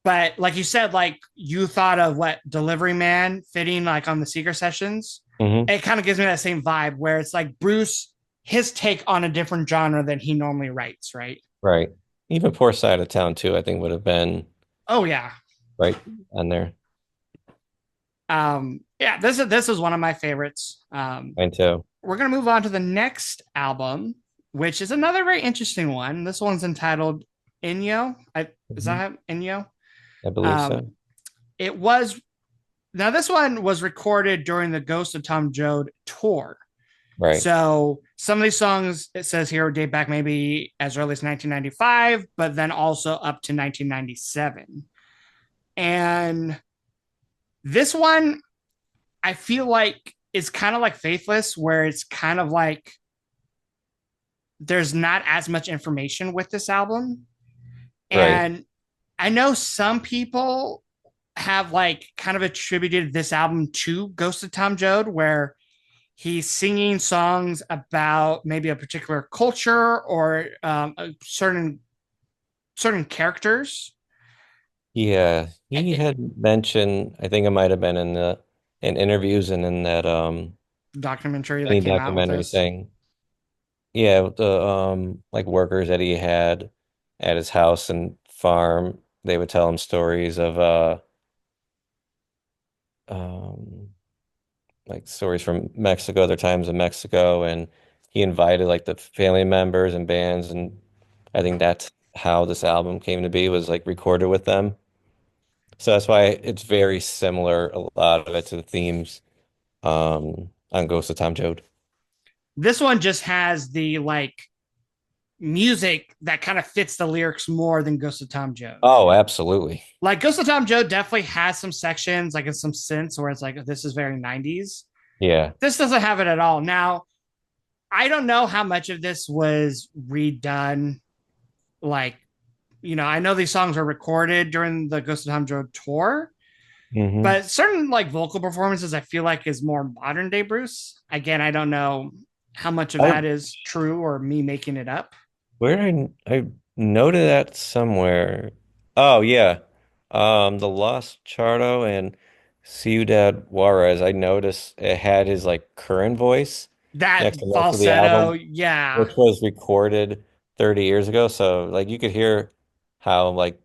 But like you said, like you thought of what Delivery Man fitting like on the Seeker sessions. Hmm. It kind of gives me that same vibe where it's like Bruce, his take on a different genre than he normally writes, right? Right. Even Poor Side of Town too, I think would have been Oh yeah. right on there. Yeah, this is one of my favorites. Mine too. We're gonna move on to the next album, which is another very interesting one. This one's entitled Inyo. Is Hmm. that how, Inyo? I believe so. Um, it was now this one was recorded during the Ghost of Tom Joad tour. Right. So some of these songs it says here date back maybe as early as 1995, but then also up to 1997. And this one I feel like is kind of like Faithless, where it's kind of like there's not as much information with this album. Right. And I know some people have like kind of attributed this album to Ghost of Tom Joad, where he's singing songs about maybe a particular culture or a certain characters. Yeah, he had mentioned, I think it might have been in the in interviews and in that Documentary that any came out with documentary this. thing. Yeah, with the like workers that he had at his house and farm, they would tell him stories of um like stories from Mexico, other times in Mexico, and he invited like the family members and bands, and I think that's how this album came to be, was like recorded with them. So that's why it's very similar, a lot of it, to the themes on Ghost of Tom Joad. This one just has the like music that kind of fits the lyrics more than Ghost of Tom Joad. Oh, absolutely. Like Ghost of Tom Joad definitely has some sections, like in some synths, where it's like this is very 90s. Yeah. This doesn't have it at all. Now, I don't know how much of this was redone, like I know these songs were recorded during the Ghost of Tom Joad tour, Hmm. but certain like vocal performances I feel like is more modern day Bruce. Again, I don't know how much of I that is true or me making it up. where I noted that somewhere. Oh yeah. The Lost Chardo and Ciudad Juarez. I noticed it had his like current voice That next to most of the falsetto, album, yeah. which was recorded 30 years ago. So like you could hear how like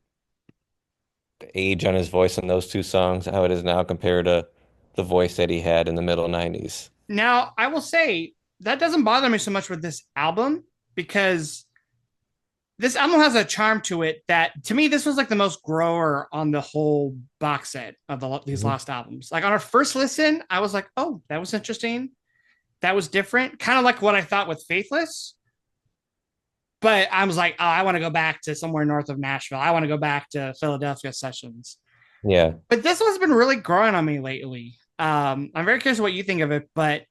the age on his voice in those two songs, how it is now compared to the voice that he had in the middle 90s. Now, I will say that doesn't bother me so much with this album because this album has a charm to it that to me this was like the most grower on the whole box set of these Mhm. lost albums. Like on our first listen, I was like, "Oh, that was interesting. That was different." Kind of like what I thought with Faithless, but I was like, "Oh, I want to go back to somewhere north of Nashville. I want to go back to Philadelphia sessions." Yeah. But this one's been really growing on me lately. I'm very curious what you think of it, but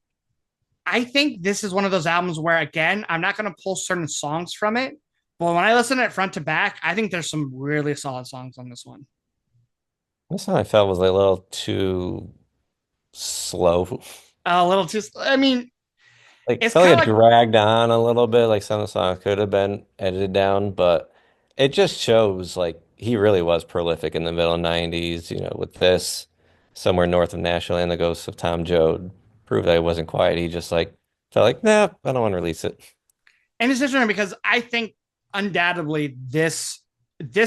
I think this is one of those albums where, again, I'm not going to pull certain songs from it. But when I listen to it front to back, I think there's some really solid songs on this one. This one I felt was a little too slow. A little too, I mean, Like it's felt kind of like it like, dragged on a little bit. Like some of the songs could have been edited down, but it just shows like he really was prolific in the middle 90s, with this somewhere north of Nashville and the Ghosts of Tom Joad proved that he wasn't quiet. He just like felt like, nah, I don't want to release it. and it's interesting because I think undoubtedly this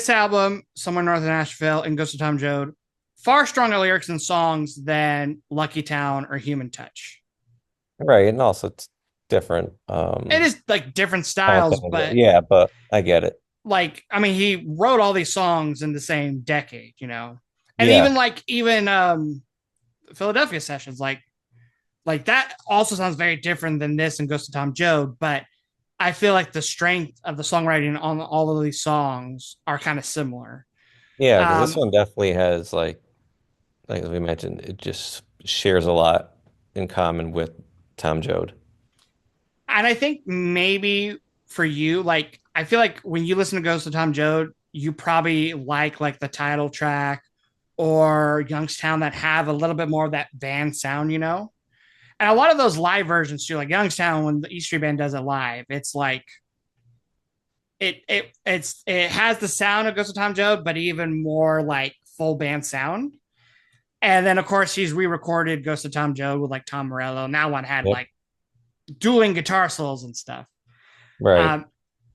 album, Somewhere North of Nashville and Ghost of Tom Joad, far stronger lyrics and songs than Lucky Town or Human Touch. Right, and also it's different It is like different content styles, as well. but Yeah, but I get it. like I mean, he wrote all these songs in the same decade. And Yeah. even Philadelphia sessions, like that also sounds very different than this and Ghost of Tom Joad, but I feel like the strength of the songwriting on all of these songs are kind of similar. Yeah, because this Um, one definitely has like as we mentioned, it just shares a lot in common with Tom Joad. and I think maybe for you, like I feel like when you listen to Ghost of Tom Joad, you probably like the title track or Youngstown that have a little bit more of that band sound. And a lot of those live versions too, like Youngstown when the E Street Band does it live, it's like it has the sound of Ghost of Tom Joad, but even more like full band sound. And then of course he's re-recorded Ghost of Tom Joad with like Tom Morello. And that one had Yep. like dueling guitar solos and stuff. Right. Um,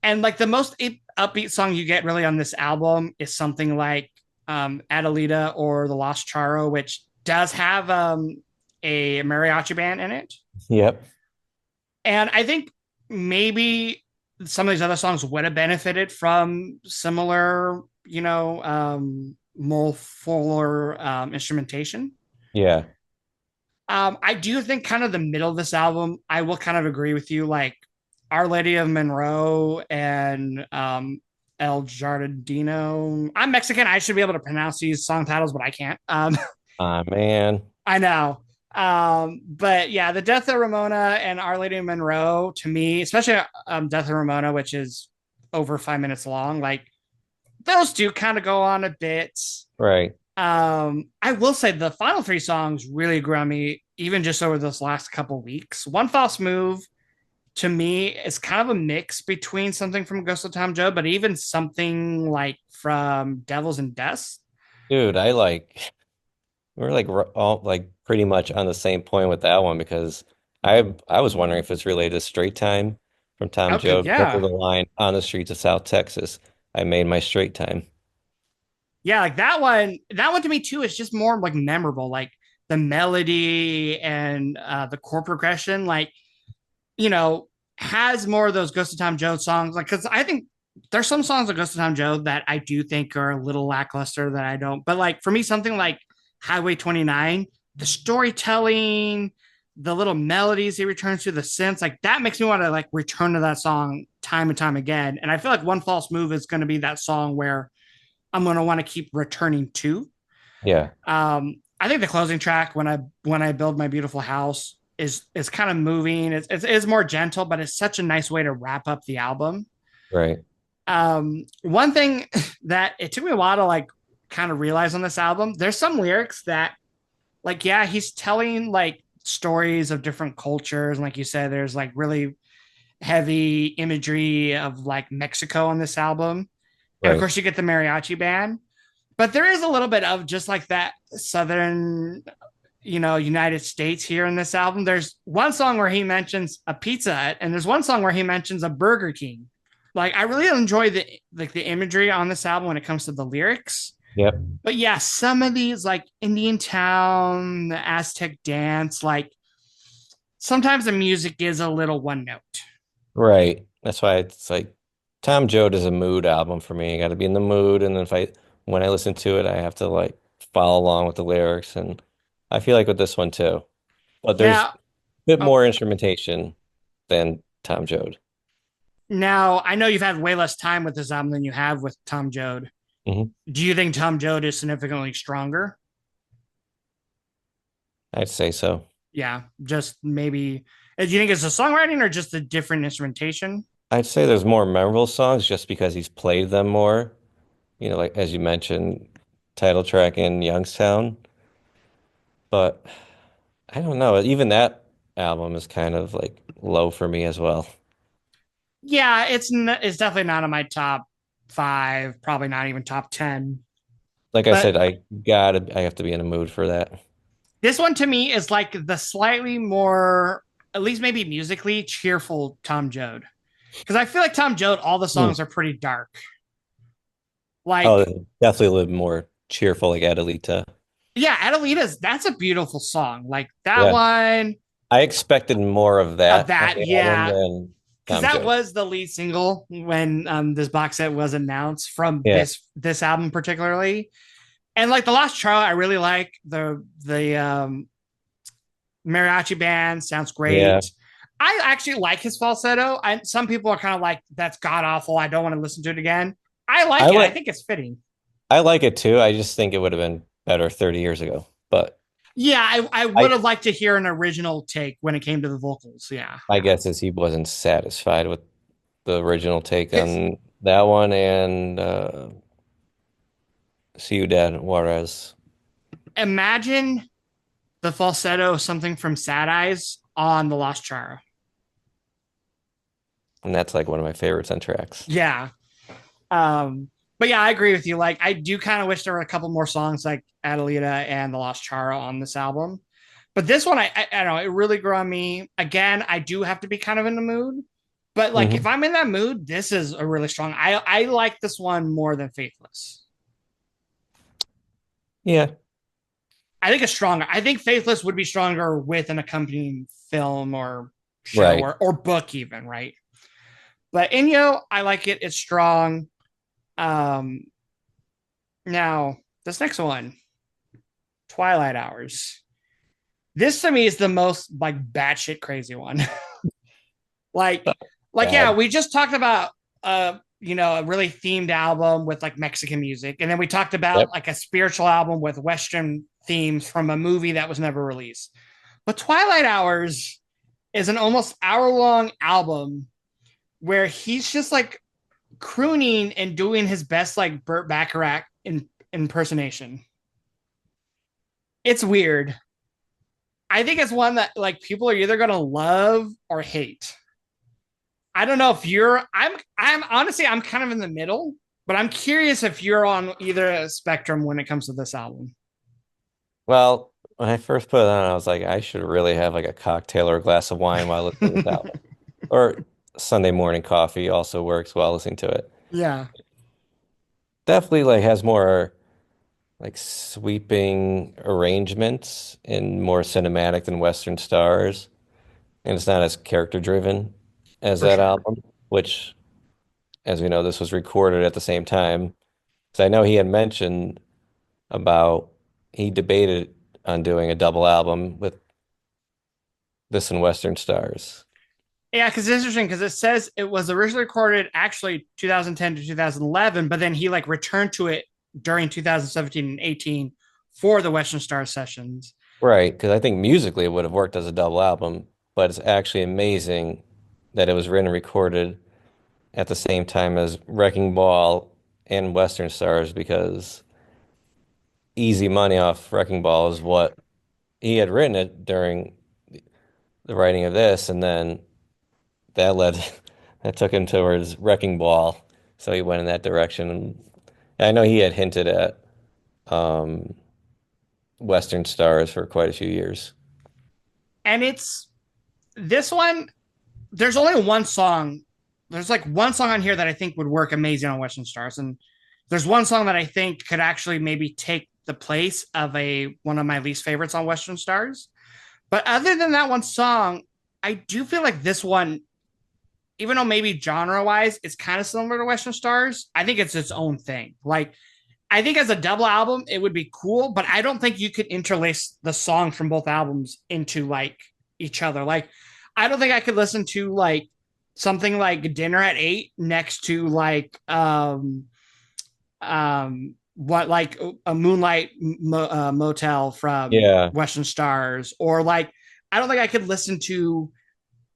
and like the most upbeat song you get really on this album is something like Adelita or The Lost Charo, which does have a mariachi band in it. Yep. And I think maybe some of these other songs would have benefited from similar, more fuller instrumentation. Yeah. I do think kind of the middle of this album, I will kind of agree with you. Like Our Lady of Monroe and El Jardino. I'm Mexican. I should be able to pronounce these song titles, but I can't. Ah, man. I know. But yeah, the Death of Ramona and Our Lady of Monroe to me, especially Death of Ramona, which is over 5 minutes long, like those two kind of go on a bit. Right. I will say the final three songs really grew on me, even just over this last couple weeks. One False Move to me is kind of a mix between something from Ghost of Tom Joad, but even something like from Devils and Dust. Dude, we're like all like pretty much on the same point with that one because I was wondering if it's related to Straight Time from Tom Okay, Joad because of yeah. the line on the streets of South Texas. I made my straight time. Yeah, like that one to me too is just more like memorable, like the melody and the chord progression, like you know, has more of those Ghost of Tom Joad songs. Like, because I think there's some songs of Ghost of Tom Joad that I do think are a little lackluster that I don't. But like for me, something like Highway 29, the storytelling, the little melodies he returns to, the synths, like that makes me want to like return to that song time and time again. And I feel like One False Move is going to be that song where I'm going to want to keep returning to. Yeah, I think the closing track when I build my beautiful house is kind of moving. It's more gentle, but it's such a nice way to wrap up the album. right. One thing that it took me a while to like kind of realize on this album, there's some lyrics that like, yeah, he's telling like stories of different cultures. And like you said, there's like really heavy imagery of like Mexico on this album. And of Right. course, you get the mariachi band, but there is a little bit of just like that southern, United States here in this album. There's one song where he mentions a Pizza Hut, and there's one song where he mentions a Burger King. Like I really enjoy the imagery on this album when it comes to the lyrics. Yep. But yeah, some of these like Indian Town, the Aztec Dance, like sometimes the music is a little one note. Right. That's why it's like Tom Joad is a mood album for me. I got to be in the mood, and then if I when I listen to it, I have to like follow along with the lyrics, and I feel like with this one too. But there's a Now, bit oh, more instrumentation than Tom Joad. now I know you've had way less time with this album than you have with Tom Joad. Hmm. Do you think Tom Joad is significantly stronger? I'd say so. Yeah, just maybe. Do you think it's the songwriting or just the different instrumentation? I'd say there's more memorable songs just because he's played them more. You know, like as you mentioned, title track in Youngstown. But I don't know. Even that album is kind of like low for me as well. Yeah, it's definitely not in my top five, probably not even top 10. Like I But said, I have to be in a mood for that. this one to me is like the slightly more, at least maybe musically, cheerful Tom Joad. Because I feel like Tom Joad, all the Hmm. songs are pretty dark. Oh, Like, definitely a little more cheerful, like Adelita. yeah, Adelita's, that's a beautiful song. Like that Yeah. one, I expected more of of that on that, the album yeah. than Because Tom that Joad. was the lead single when this box set was announced from Yeah. this album particularly. And like the Lost Child, I really like the mariachi band. Sounds Yeah. great. I actually like his falsetto. Some people are kind of like that's god awful. I don't want to listen to it again. I I like it. I like think it's fitting. I like it too. I just think it would have been better 30 years ago. But Yeah, I would I have liked to hear an original take when it came to the vocals. Yeah, I guess as he wasn't satisfied with the original take because on that one and Ciudad Juarez. imagine the falsetto of something from Sad Eyes on the Lost Chara. And that's like one of my favorites on tracks. Yeah. But yeah, I agree with you. Like, I do kind of wish there were a couple more songs like Adelita and The Lost Chara on this album. But this one, I don't know, it really grew on me. Again, I do have to be kind of in the mood. But like, if Hmm. I'm in that mood, this is a really strong. I like this one more than Faithless. Yeah, I think it's stronger. I think Faithless would be stronger with an accompanying film or show right. or book, even, right? But Inyo, I like it. It's strong. Um, Now, this next one, Twilight Hours. This to me is the most like batshit crazy one. like, yeah, Bad. we just talked about a really themed album with like Mexican music, and then we talked about Yep. like a spiritual album with Western themes from a movie that was never released. But Twilight Hours is an almost hour-long album where he's just like crooning and doing his best like Burt Bacharach impersonation. It's weird. I think it's one that like people are either gonna love or hate. I don't know if you're. I'm honestly I'm kind of in the middle, but I'm curious if you're on either spectrum when it comes to this album. Well, when I first put it on, I was like, I should really have like a cocktail or a glass of wine while listening to this album. Or Sunday morning coffee also works while listening to it. Yeah, Definitely like has more like sweeping arrangements and more cinematic than Western Stars. And it's not as character driven as for that sure. album, which, as we know, this was recorded at the same time. So I know he had mentioned about he debated on doing a double album with this and Western Stars. Yeah, because it's interesting because it says it was originally recorded actually 2010 to 2011, but then he like returned to it during 2017 and 18 for the Western Star sessions. Right, because I think musically it would have worked as a double album, but it's actually amazing that it was written and recorded at the same time as Wrecking Ball and Western Stars because Easy Money off Wrecking Ball is what he had written it during the writing of this, and then that led that took him towards Wrecking Ball, so he went in that direction. And I know he had hinted at um, Western Stars for quite a few years. And it's this one, there's only one song. There's like one song on here that I think would work amazing on Western Stars. And there's one song that I think could actually maybe take the place of a one of my least favorites on Western Stars. But other than that one song, I do feel like this one, even though maybe genre wise it's kind of similar to Western Stars, I think it's its own thing. Like I think as a double album, it would be cool, but I don't think you could interlace the songs from both albums into like each other. Like, I don't think I could listen to like something like Dinner at Eight next to like what like a Moonlight Motel from Yeah. Western Stars, or like I don't think I could listen to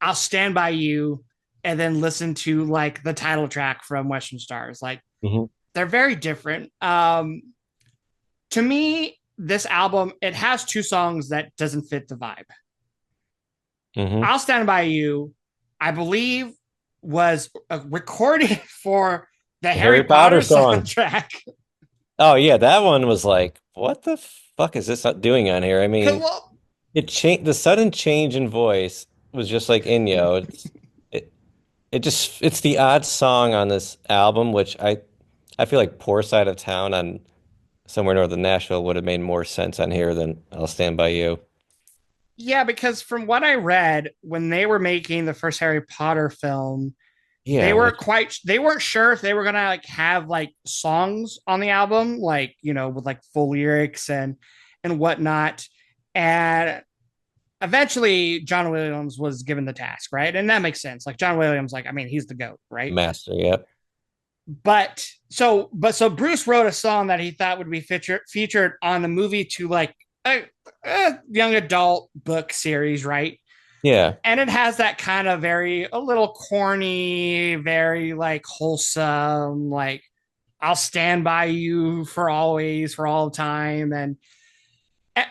I'll Stand by You and then listen to like the title track from Western Stars. Like Hmm. they're very different. To me, this album it has two songs that doesn't fit the vibe. Hmm. "I'll Stand by You," I believe, was recorded for the The Harry Harry Potter Potter song. soundtrack. Oh yeah, that one was like, what the fuck is this doing on here? I Because mean, well, it changed the sudden change in voice was just like Inyo. It it just it's the odd song on this album, which I feel like Poor Side of Town on somewhere north of Nashville would have made more sense on here than I'll Stand By You. yeah, because from what I read, when they were making the first Harry Potter film, Yeah, which they weren't sure if they were gonna like have like songs on the album, like with like full lyrics and whatnot. And eventually John Williams was given the task, right? And that makes sense. Like John Williams, like I mean, he's the GOAT, right? master, yep. But so Bruce wrote a song that he thought would be featured on the movie to like a young adult book series, right? Yeah. And it has that kind of very a little corny, very like wholesome, like I'll stand by you for always, for all time. And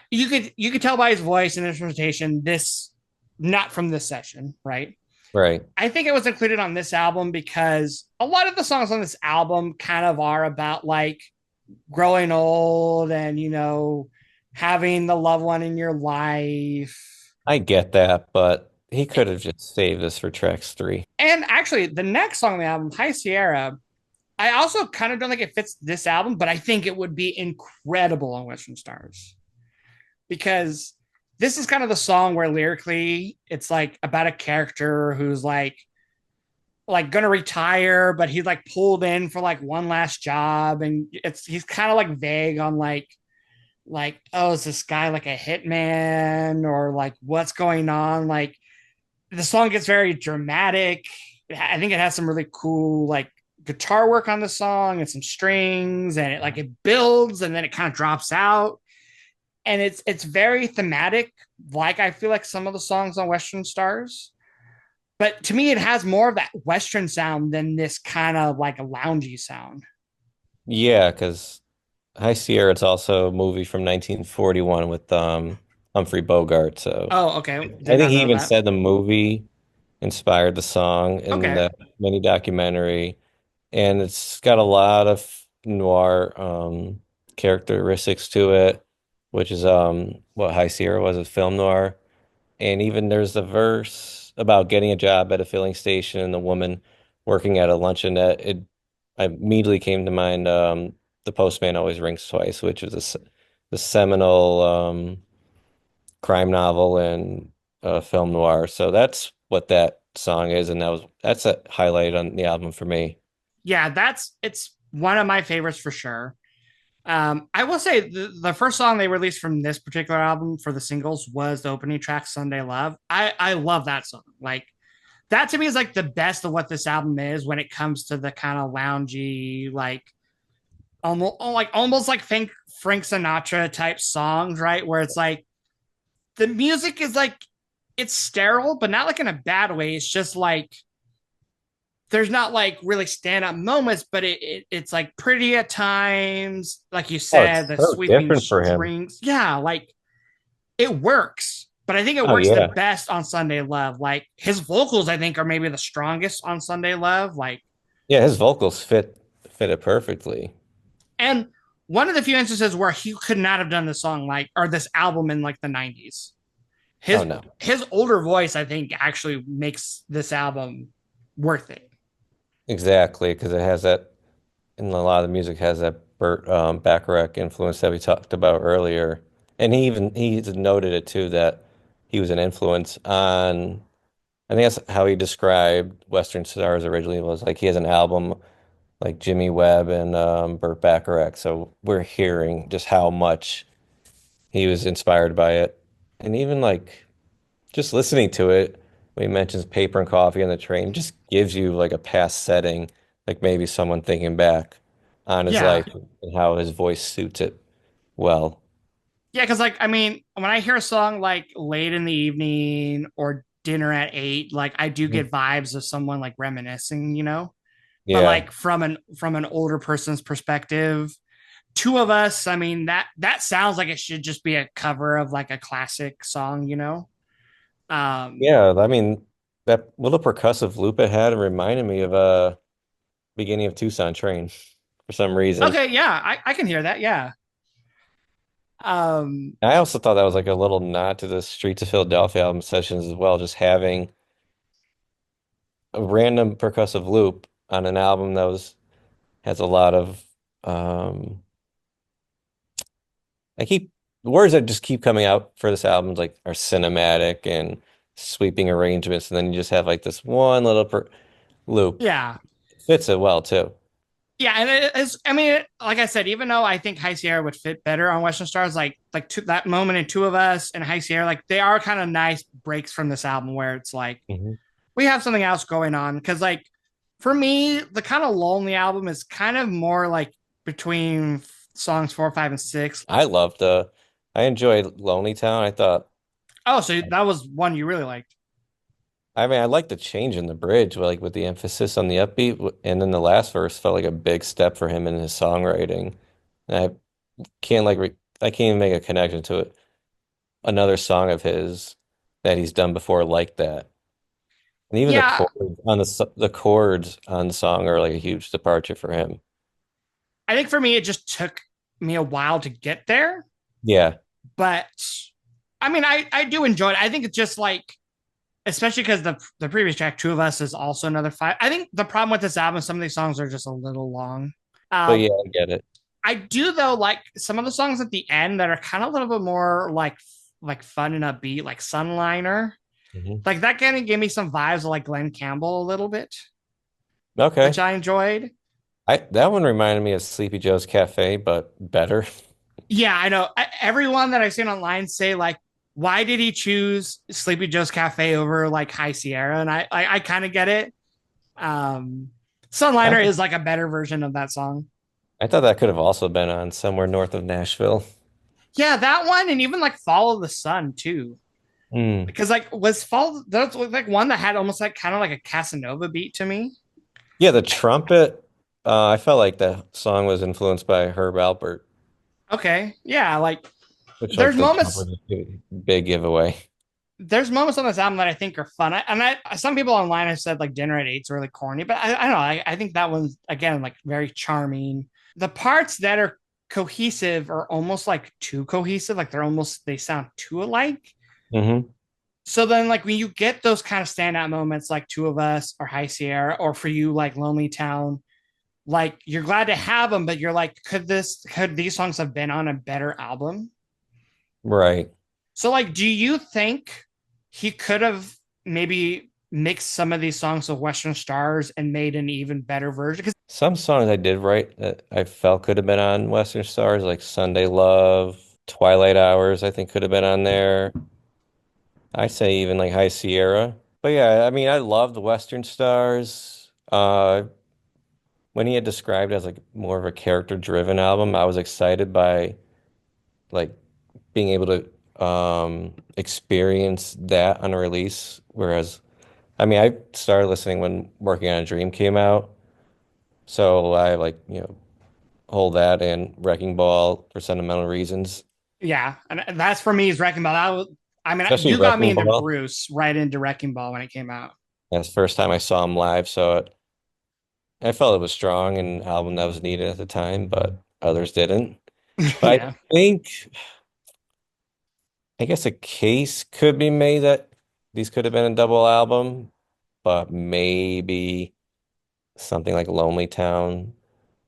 you could tell by his voice and instrumentation, this not from this session, right? Right. I think it was included on this album because a lot of the songs on this album kind of are about like growing old and having the loved one in your life. I get that, but he could have just saved this for tracks three. And actually, the next song on the album, High Sierra, I also kind of don't think it fits this album, but I think it would be incredible on Western Stars because this is kind of the song where lyrically it's like about a character who's like gonna retire, but he's like pulled in for like one last job, and he's kind of like vague on like oh, is this guy like a hitman or like what's going on? Like the song gets very dramatic. I think it has some really cool like guitar work on the song and some strings, and it builds and then it kind of drops out, and it's very thematic. Like I feel like some of the songs on Western Stars, but to me, it has more of that Western sound than this kind of like a loungy sound. Yeah, because High Sierra, it's also a movie from 1941 with Humphrey Bogart. So Oh, okay. I Did think not he know even that. said the movie inspired the song in Okay. the mini documentary. And it's got a lot of noir characteristics to it, which is what High Sierra was, a film noir. And even there's a verse about getting a job at a filling station and the woman working at a luncheonette. It I immediately came to mind The Postman Always Rings Twice, which is the seminal crime novel and film noir. So that's what that song is, and that's a highlight on the album for me. Yeah, it's one of my favorites for sure. I will say the first song they released from this particular album for the singles was the opening track Sunday Love. I love that song. Like that to me is like the best of what this album is when it comes to the kind of loungy, almost like Frank Sinatra type songs, right? Where it's like the music is like it's sterile, but not like in a bad way. It's just like there's not like really stand up moments, but it's like pretty at times. Like you Oh, said, it's the so sweeping different for him. strings. Yeah, like it works. But I think it Oh works the yeah. best on Sunday Love. Like his vocals, I think, are maybe the strongest on Sunday Love. Like, Yeah, his vocals fit it perfectly. and one of the few instances where he could not have done this song like or this album in like the 90s. Oh His no. his older voice, I think, actually makes this album worth it. Exactly, because it has that, and a lot of the music has that Burt Bacharach influence that we talked about earlier. And he noted it too that he was an influence on. I think that's how he described Western Stars originally was like he has an album like Jimmy Webb and Burt Bacharach. So we're hearing just how much he was inspired by it, and even like just listening to it, when he mentions paper and coffee on the train, just gives you like a past setting, like maybe someone thinking back on his Yeah. life and how his voice suits it well. Yeah, because like I mean, when I hear a song like late in the evening or dinner at 8, like I do Mhm. get vibes of someone like reminiscing, you know? But Yeah. like from an older person's perspective, two of us, I mean that sounds like it should just be a cover of like a classic song, you know? Um Yeah. I mean, that little percussive loop it had reminded me of beginning of Tucson Train for some reason. okay, yeah, I can hear that, yeah. Um I also thought that was like a little nod to the Streets of Philadelphia album sessions as well, just having a random percussive loop on an album that was has a lot of um I keep the words that just keep coming out for this album like are cinematic and sweeping arrangements, and then you just have like this one little loop. yeah. It fits it well too. Yeah, and it is. I mean, like I said, even though I think High Sierra would fit better on Western Stars, like that moment in Two of Us and High Sierra, like they are kind of nice breaks from this album where it's like Mhm. we have something else going on. Because like for me, the kind of lonely album is kind of more like between songs 4, 5, and 6. I enjoyed Lonely Town. I thought Oh, so that was one you really liked. I mean I liked the change in the bridge like with the emphasis on the upbeat and then the last verse felt like a big step for him in his songwriting. And I can't even make a connection to it. Another song of his that he's done before like that. And even Yeah, the chords on the song are like a huge departure for him. I think for me it just took me a while to get there, Yeah. but I mean, I do enjoy it. I think it's just like especially because the previous track, Two of Us, is also another 5. I think the problem with this album, some of these songs are just a little long. But Um, yeah, I get it. I do though like some of the songs at the end that are kind of a little bit more like fun and upbeat, like Sunliner. Mhm. Like that kind of gave me some vibes of like Glenn Campbell a little bit, which Okay. I enjoyed. I that one reminded me of Sleepy Joe's Cafe, but better. Yeah, I know. Everyone that I've seen online say like, why did he choose Sleepy Joe's Cafe over like High Sierra? And I kind of get it. Um, I, Sunliner is like a better version of that song. I thought that could have also been on somewhere north of Nashville. Yeah, that one, and even like Follow the Sun too. Mm. Because like was Follow that's like one that had almost like kind of like a Casanova beat to me. Yeah, the trumpet. I felt like the song was influenced by Herb Alpert, Okay, yeah, like which like there's the trumpet moments is a big giveaway. there's moments on this album that I think are fun. Some people online have said like Dinner at Eight's really corny, but I don't know. I think that one's again like very charming. The parts that are cohesive are almost like too cohesive, like they sound too alike. Hmm. So then, like when you get those kind of standout moments, like Two of Us or High Sierra, or for you, like Lonely Town, like you're glad to have them, but you're like, could these songs have been on a better album? Right. So, like, do you think he could have maybe mixed some of these songs with Western Stars and made an even better version? Because Some songs I did write that I felt could have been on Western Stars, like Sunday Love, Twilight Hours, I think could have been on there. I say even like High Sierra. But yeah, I mean, I love the Western Stars. When he had described it as like more of a character-driven album, I was excited by like being able to experience that on a release. Whereas I mean, I started listening when Working on a Dream came out, so I like, hold that and Wrecking Ball for sentimental reasons, Yeah, and that's for me is Wrecking Ball. I mean, especially you got me Wrecking into Ball. Bruce right into Wrecking Ball when it came out. That's the first time I saw him live, so I felt it was strong and an album that was needed at the time, but others didn't. But Yeah, I guess a case could be made that these could have been a double album, but maybe something like Lonely Town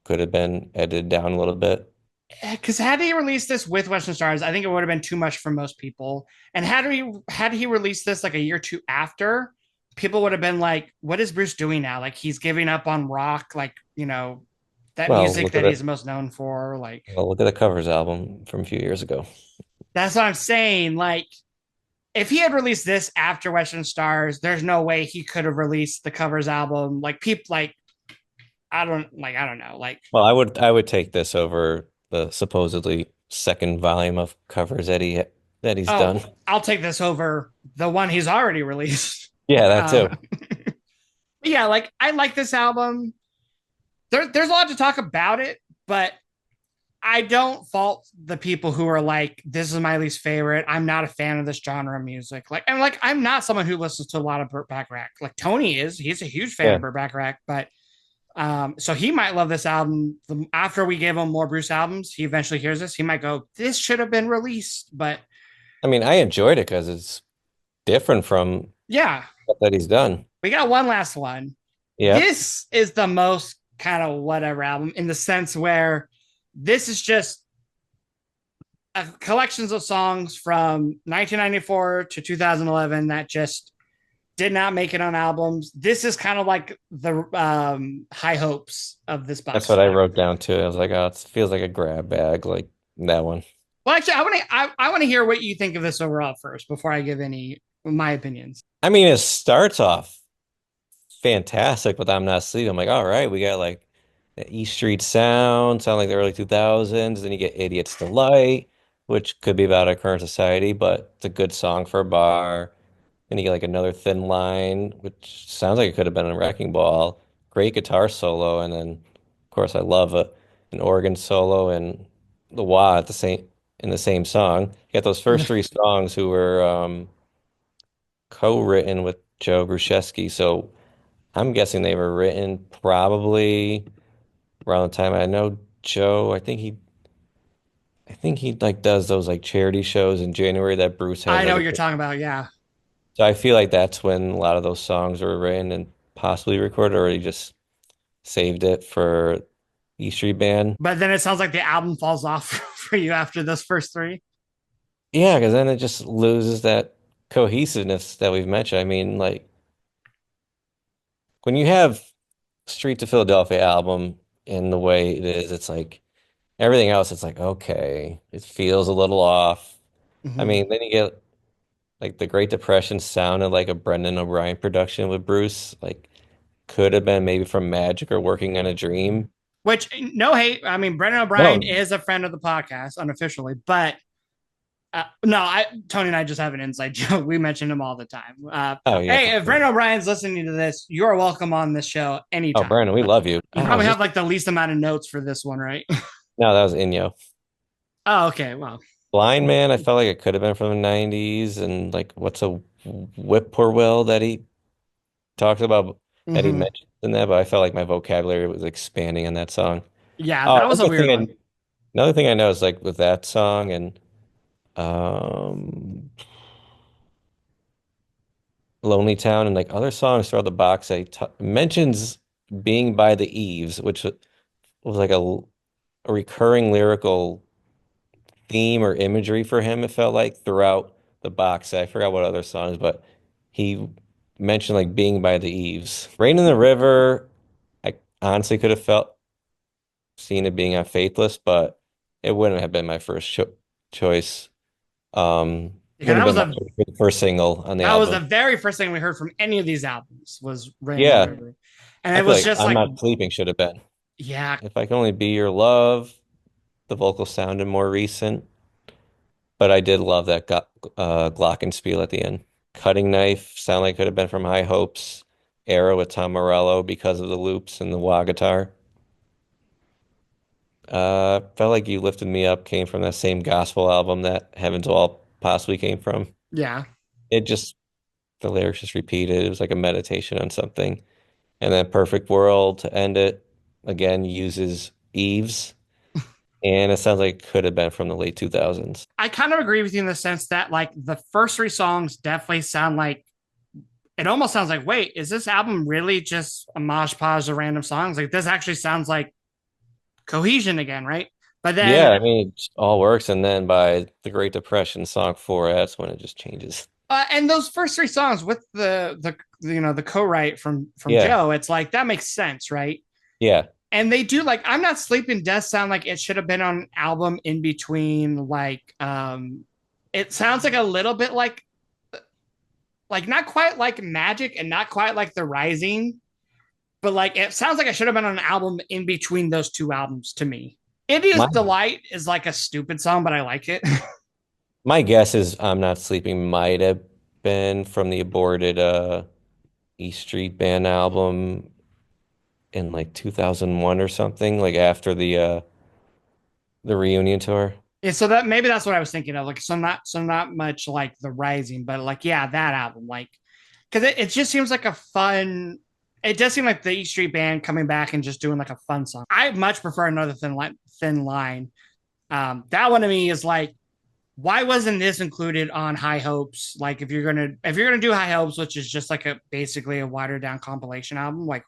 could have been edited down a little bit. because had he released this with Western Stars, I think it would have been too much for most people. And had he released this like a year or two after, people would have been like, "What is Bruce doing now? Like he's giving up on rock, like that Well, music that he's most known for." Like look at the covers album from a few years ago. that's what I'm saying. Like if he had released this after Western Stars, there's no way he could have released the covers album. Like people like I don't know. Like Well, I would take this over the supposedly second volume of covers that he's oh, done. I'll take this over the one he's already released. Yeah, that um, too. yeah, like I like this album. There's a lot to talk about it, but I don't fault the people who are like, "This is my least favorite. I'm not a fan of this genre of music." Like, and like, I'm not someone who listens to a lot of Burt Bacharach. Like Tony is. He's a huge fan of Yeah. Burt Bacharach, but so he might love this album. After we gave him more Bruce albums, he eventually hears this. He might go, "This should have been released." But I mean, I enjoyed it because it's different from yeah, stuff that he's done. we got one last one. Yep. This is the most kind of whatever album in the sense where this is just collections of songs from 1994 to 2011 that just did not make it on albums. This is kind of like the high hopes of this That's box what I set. wrote down too. I was like, oh, it feels like a grab bag, like that one. Well, actually, I want to hear what you think of this overall first before I give any my opinions. I mean, it starts off fantastic with I'm Not Sleep. I'm like, all right, we got like the E Street sound like the early 2000s. Then you get Idiot's Delight, which could be about our current society, but it's a good song for a bar. Then you get like Another Thin Line, which sounds like it could have been a Wrecking Ball. Great guitar solo, and then of course I love an organ solo and the wah at the same in the same song. You got those first three songs who were co-written with Joe Grushevsky, so I'm guessing they were written probably around the time I know Joe. I think he like does those like charity shows in January that Bruce has I know like what a. you're talking about. Yeah, So I feel like that's when a lot of those songs were written and possibly recorded, or he just saved it for E Street Band. but then it sounds like the album falls off for you after those first three. Yeah, because then it just loses that cohesiveness that we've mentioned. I mean, like when you have Street to Philadelphia album in the way it is, it's like everything else, it's like, okay, it feels a little off. I Mm-hmm. mean, then you get like the Great Depression sounded like a Brendan O'Brien production with Bruce. Like could have been maybe from Magic or Working on a Dream. Which no hate. I mean, Brendan O'Brien No. is a friend of the podcast unofficially, but no, Tony and I just have an inside joke. We mention him all the time. Oh yeah, for Hey, if sure. Brendan O'Brien's listening to this, you are welcome on this show Oh, anytime. Brandon, we love you. You I probably was have just like the least amount of notes for this one, right? no, that was Inyo. Oh, okay. Well, Blind Man, I felt like it could have been from the 90s and like what's a whippoorwill that he talked about that he mm-hmm. mentioned in that, but I felt like my vocabulary was expanding in that song. Yeah, Oh, that was a weird one. another thing I know is like with that song and um Lonely Town and like other songs throughout the box, mentions being by the eaves, which was like a recurring lyrical theme or imagery for him, it felt like throughout the box set. I forgot what other songs, but he mentioned like being by the eaves. Rain in the River, I honestly could have felt seen it being on Faithless, but it wouldn't have been my first choice. Yeah, Wouldn't have been my first single on the that was the album. very first thing we heard from any of these albums was Rain in the Yeah, River, and I it feel was like just I'm like, Not Sleeping should have been. yeah, If I Can Only Be Your Love, the vocal sounded more recent, but I did love that glockenspiel at the end. Cutting Knife sound like could have been from High Hopes era with Tom Morello because of the loops and the wah guitar. Felt like You Lifted Me Up came from that same gospel album that Heaven's Wall possibly came from. Yeah. It just the lyrics just repeated. It was like a meditation on something. And then Perfect World to end it again uses Eves, and it sounds like it could have been from the late 2000s. I kind of agree with you in the sense that like the first three songs definitely sound like it almost sounds like, wait, is this album really just a mosh podge of random songs? Like this actually sounds like cohesion again, right? But Yeah, then I mean, it all works, and then by the Great Depression, song four, that's when it just changes. and those first three songs with the the co-write from Yeah, Joe, it's like that makes sense, right? yeah, And they do like I'm Not Sleeping does sound like it should have been on an album in between it sounds like a little bit like not quite like Magic and not quite like The Rising, but like it sounds like it should have been on an album in between those two albums to me. India's my Delight is like a stupid song, but I like it. my guess is I'm Not Sleeping might have been from the aborted E Street Band album in like 2001 or something, like after the reunion tour. Yeah, so that maybe that's what I was thinking of. Like, so not much like The Rising, but like, yeah, that album, like, because it just seems like a fun. It does seem like the E Street Band coming back and just doing like a fun song. I much prefer Another Thin Line. Thin Line. That one to me is like, why wasn't this included on High Hopes? Like, if you're gonna do High Hopes, which is just like a basically a watered down compilation album, like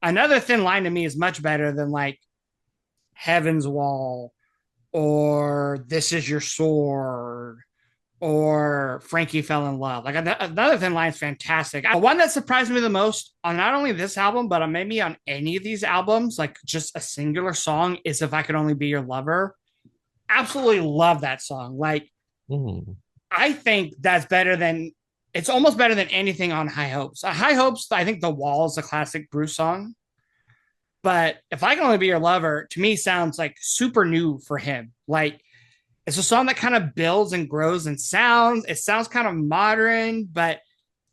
Another Thin Line to me is much better than like Heaven's Wall or This Is Your Sword or Frankie Fell in Love. Like Another Thin Line is fantastic. The one that surprised me the most on not only this album, but on maybe on any of these albums, like just a singular song, is If I Could Only Be Your Lover. Absolutely love that song. Like, Hmm. I think that's better than it's almost better than anything on High Hopes. High Hopes, I think The Wall is a classic Bruce song. But If I Can Only Be Your Lover, to me, sounds like super new for him. Like, it's a song that kind of builds and grows and sounds. It sounds kind of modern, but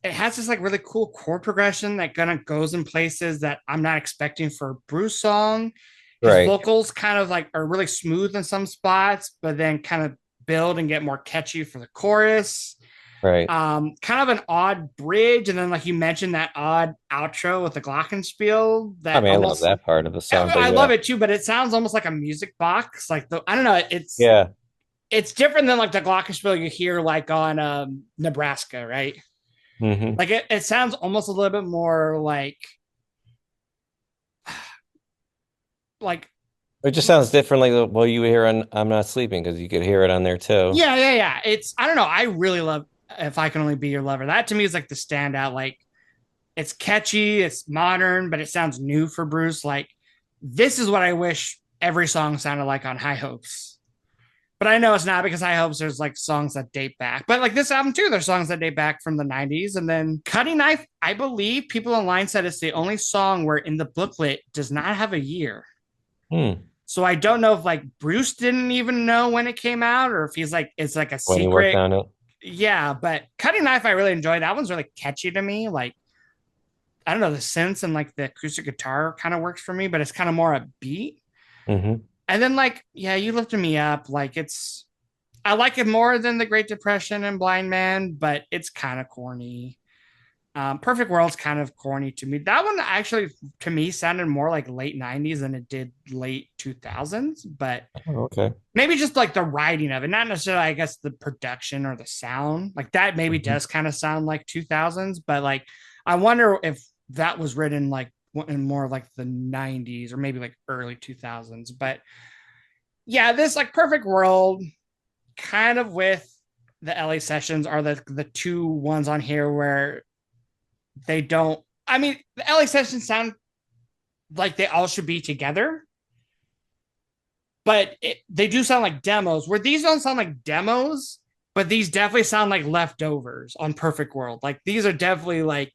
it has this like really cool chord progression that kind of goes in places that I'm not expecting for a Bruce song. His Right, vocals kind of like are really smooth in some spots, but then kind of build and get more catchy for the chorus. right. Kind of an odd bridge, and then like you mentioned that odd outro with the glockenspiel I that mean, I love almost that part of the song, but I yeah, love it too, but it sounds almost like a music box. Like the I don't know, yeah. it's different than like the glockenspiel you hear like on Nebraska, right? Hmm. Like it sounds almost a little bit more like It just sounds different, like well, you hear on "I'm Not Sleeping" because you could hear it on there too. yeah. It's I don't know. I really love If I Can Only Be Your Lover. That to me is like the standout. Like it's catchy, it's modern, but it sounds new for Bruce. Like this is what I wish every song sounded like on High Hopes. But I know it's not because High Hopes there's like songs that date back. But like this album too, there's songs that date back from the 90s. And then Cutting Knife, I believe people online said it's the only song where in the booklet does not have a year. Hmm. So I don't know if like Bruce didn't even know when it came out or if he's like it's like a When you worked secret. on it. Yeah, but Cutting Knife I really enjoyed. That one's really catchy to me. Like I don't know, the synths and like the acoustic guitar kind of works for me, but it's kind of more a beat. Hmm. And then like, yeah, You Lifted Me Up. Like it's I like it more than the Great Depression and Blind Man, but it's kind of corny. Perfect World's kind of corny to me. That one actually, to me, sounded more like late 90s than it did late 2000s, but Oh, okay. maybe just like the writing of it, not necessarily, I guess, the production or the sound. Like that maybe Mhm. does kind of sound like 2000s, but like I wonder if that was written like in more like the 90s or maybe like early 2000s. But yeah, this like Perfect World kind of with the LA sessions are the two ones on here where they don't. I mean, the LA sessions sound like they all should be together, but they do sound like demos. Where these don't sound like demos, but these definitely sound like leftovers on Perfect World. Like these are definitely like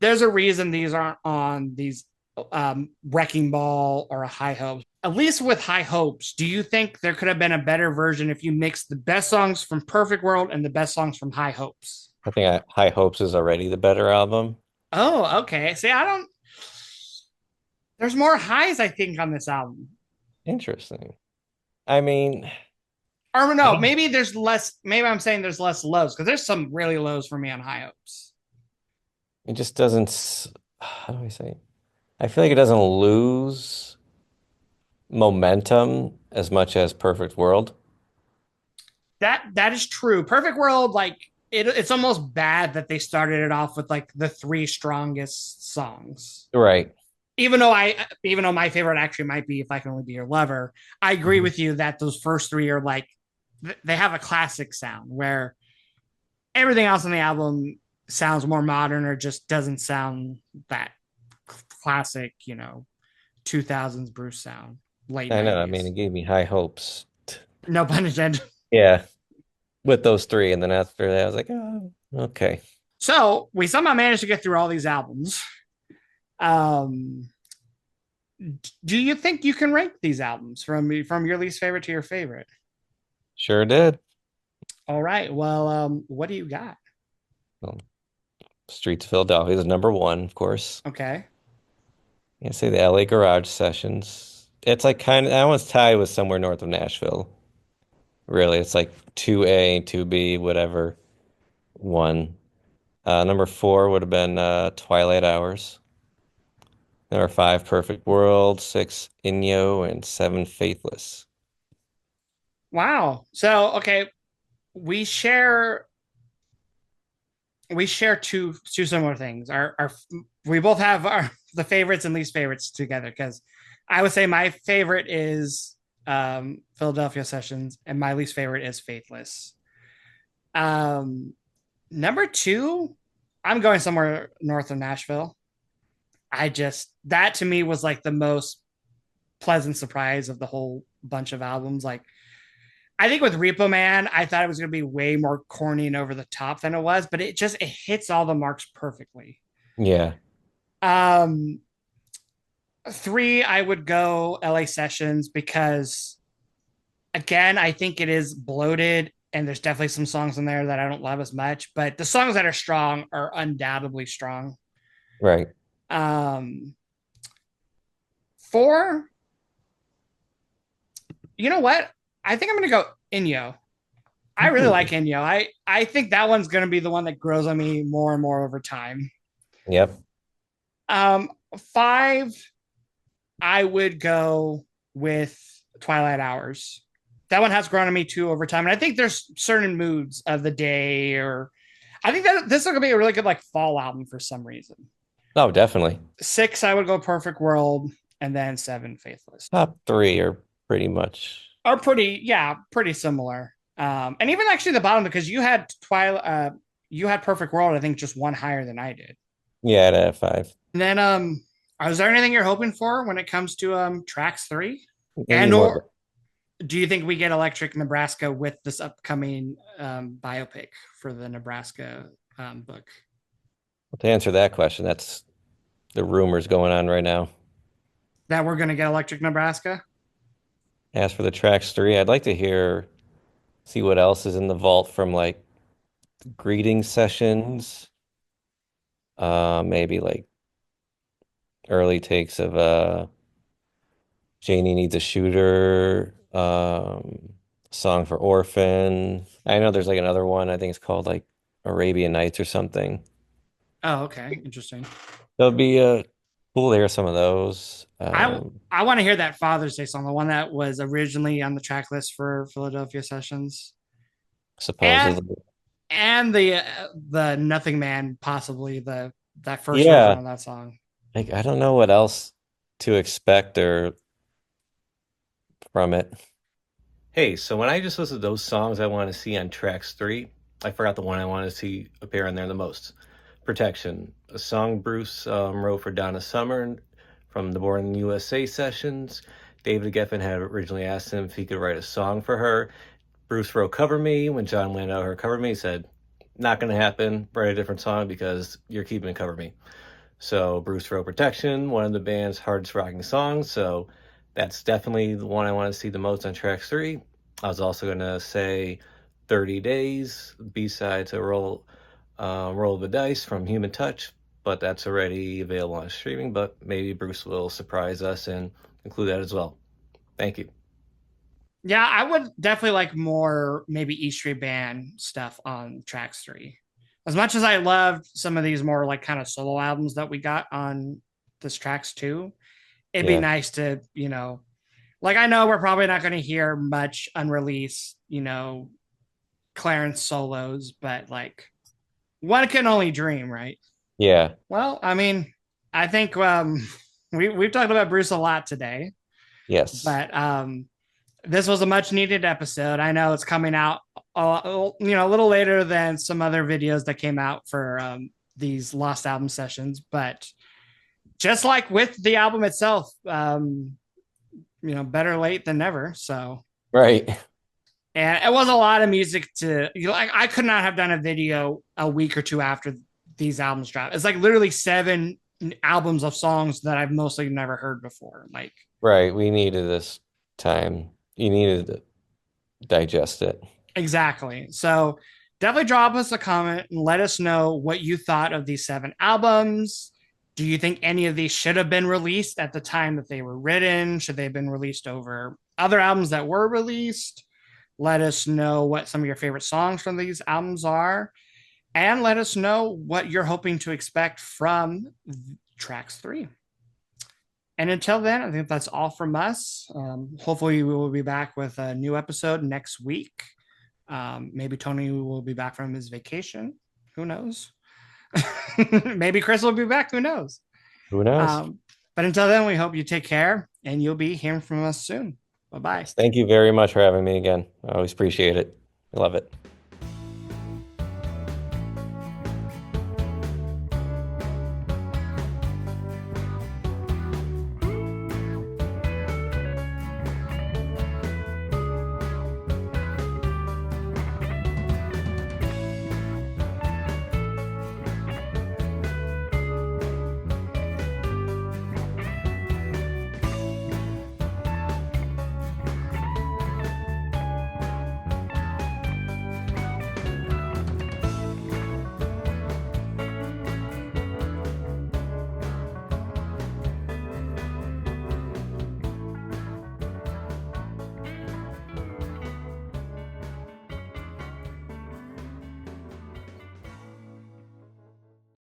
there's a reason these aren't on these Wrecking Ball or a High Hopes. At least with High Hopes, do you think there could have been a better version if you mixed the best songs from Perfect World and the best songs from High Hopes? I think High Hopes is already the better album. Oh, okay. See, I don't. There's more highs, I think, on this album. Interesting. I mean, Or I no, don't, maybe there's less. Maybe I'm saying there's less lows because there's some really lows for me on High Hopes. it just doesn't, how do I say it? I feel like it doesn't lose momentum as much as Perfect World. That is true. Perfect World, like it's almost bad that they started it off with like the three strongest songs. Right. Even though my favorite actually might be If I Can Only Be Your Lover, I agree Mhm. with you that those first three are like they have a classic sound where everything else on the album sounds more modern or just doesn't sound that classic, 2000s Bruce sound, late I know. I mean, it 90s. gave me high hopes. No pun intended. Yeah, with those three. And then after that, I was like, oh, okay. So we somehow managed to get through all these albums. Um, do you think you can rank these albums from your least favorite to your favorite? Sure did. All right. Well, what do you got? Well, Streets of Philadelphia is number one, of course. Okay. I say the LA Garage Sessions. It's like kind of, that one's tied with somewhere north of Nashville. Really, it's like 2A, 2B, whatever, one. Number four would have been Twilight Hours. Number five, Perfect World. Six, Inyo, and seven, Faithless. Wow. So okay, we share we share two similar things. Our we both have our the favorites and least favorites together because I would say my favorite is Philadelphia Sessions and my least favorite is Faithless. Um, Number two, I'm going somewhere north of Nashville. I just that to me was like the most pleasant surprise of the whole bunch of albums. Like I think with Repo Man, I thought it was going to be way more corny and over the top than it was, but it hits all the marks perfectly. Yeah, Um, Three, I would go LA Sessions because again, I think it is bloated and there's definitely some songs in there that I don't love as much, but the songs that are strong are undoubtedly strong. right. Um, Four, you know what? I think I'm gonna go Inyo. I really like Ooh. Inyo. I think that one's gonna be the one that grows on me more and more over time. Yep. Um, Five, I would go with Twilight Hours. That one has grown on me too over time, and I think there's certain moods of the day, or I think that this is gonna be a really good like fall album for some reason. Oh, definitely. Six, I would go Perfect World, and then seven, Faithless. Top three are pretty much, Are pretty, yeah, pretty similar. And even actually the bottom because you had Perfect World, I think just one higher than I did. yeah, at five. And then, is there anything you're hoping for when it comes to tracks three? Maybe And more. or do you think we get Electric Nebraska with this upcoming biopic for the Nebraska book? To answer that question, that's the rumors going on right now. That we're gonna get Electric Nebraska? As for the tracks three, I'd like to see what else is in the vault from like greeting sessions. Maybe like early takes of Janie Needs a Shooter, Song for Orphan. I know there's like another one, I think it's called like Arabian Nights or something. Oh, okay, interesting. That'll be cool to hear some of those. I want to hear that Father's Day song, the one that was originally on the track list for Philadelphia Sessions, and Supposedly. and the Nothing Man, possibly the that first version Yeah, of that song. like I don't know what else to expect or from it. Hey, so when I just listed those songs I want to see on tracks three, I forgot the one I want to see appear on there the most. Protection, a song Bruce wrote for Donna Summer from the Born in the USA sessions. David Geffen had originally asked him if he could write a song for her. Bruce wrote Cover Me. When John Landau heard Cover Me, he said, not going to happen. Write a different song because you're keeping Cover Me. So Bruce wrote Protection, one of the band's hardest rocking songs. So that's definitely the one I want to see the most on track three. I was also going to say 30 Days, B-side to Roll Roll of the Dice from Human Touch, but that's already available on streaming. But maybe Bruce will surprise us and include that as well. Thank you. Yeah, I would definitely like more maybe E Street Band stuff on tracks three. As much as I loved some of these more like kind of solo albums that we got on this tracks two, it'd be Yeah, nice to, like I know we're probably not going to hear much unreleased, Clarence solos, but like one can only dream, right? yeah, Well, I mean, I think we've talked about Bruce a lot today, yes, but this was a much needed episode. I know it's coming out, a little later than some other videos that came out for these lost album sessions, but just like with the album itself, better late than never. So, right. and it was a lot of music to, like, I could not have done a video a week or two after these albums dropped. It's like literally seven albums of songs that I've mostly never heard before. Like, Right. We needed this time. You needed to digest it. exactly. So definitely drop us a comment and let us know what you thought of these seven albums. Do you think any of these should have been released at the time that they were written? Should they have been released over other albums that were released? Let us know what some of your favorite songs from these albums are. And let us know what you're hoping to expect from tracks three. And until then, I think that's all from us. Hopefully, we will be back with a new episode next week. Maybe Tony will be back from his vacation. Who knows? Maybe Chris will be back. Who knows? Who knows? Um, but until then, we hope you take care and you'll be hearing from us soon. Bye bye. Yes. Thank you very much for having me again. I always appreciate it. I love it.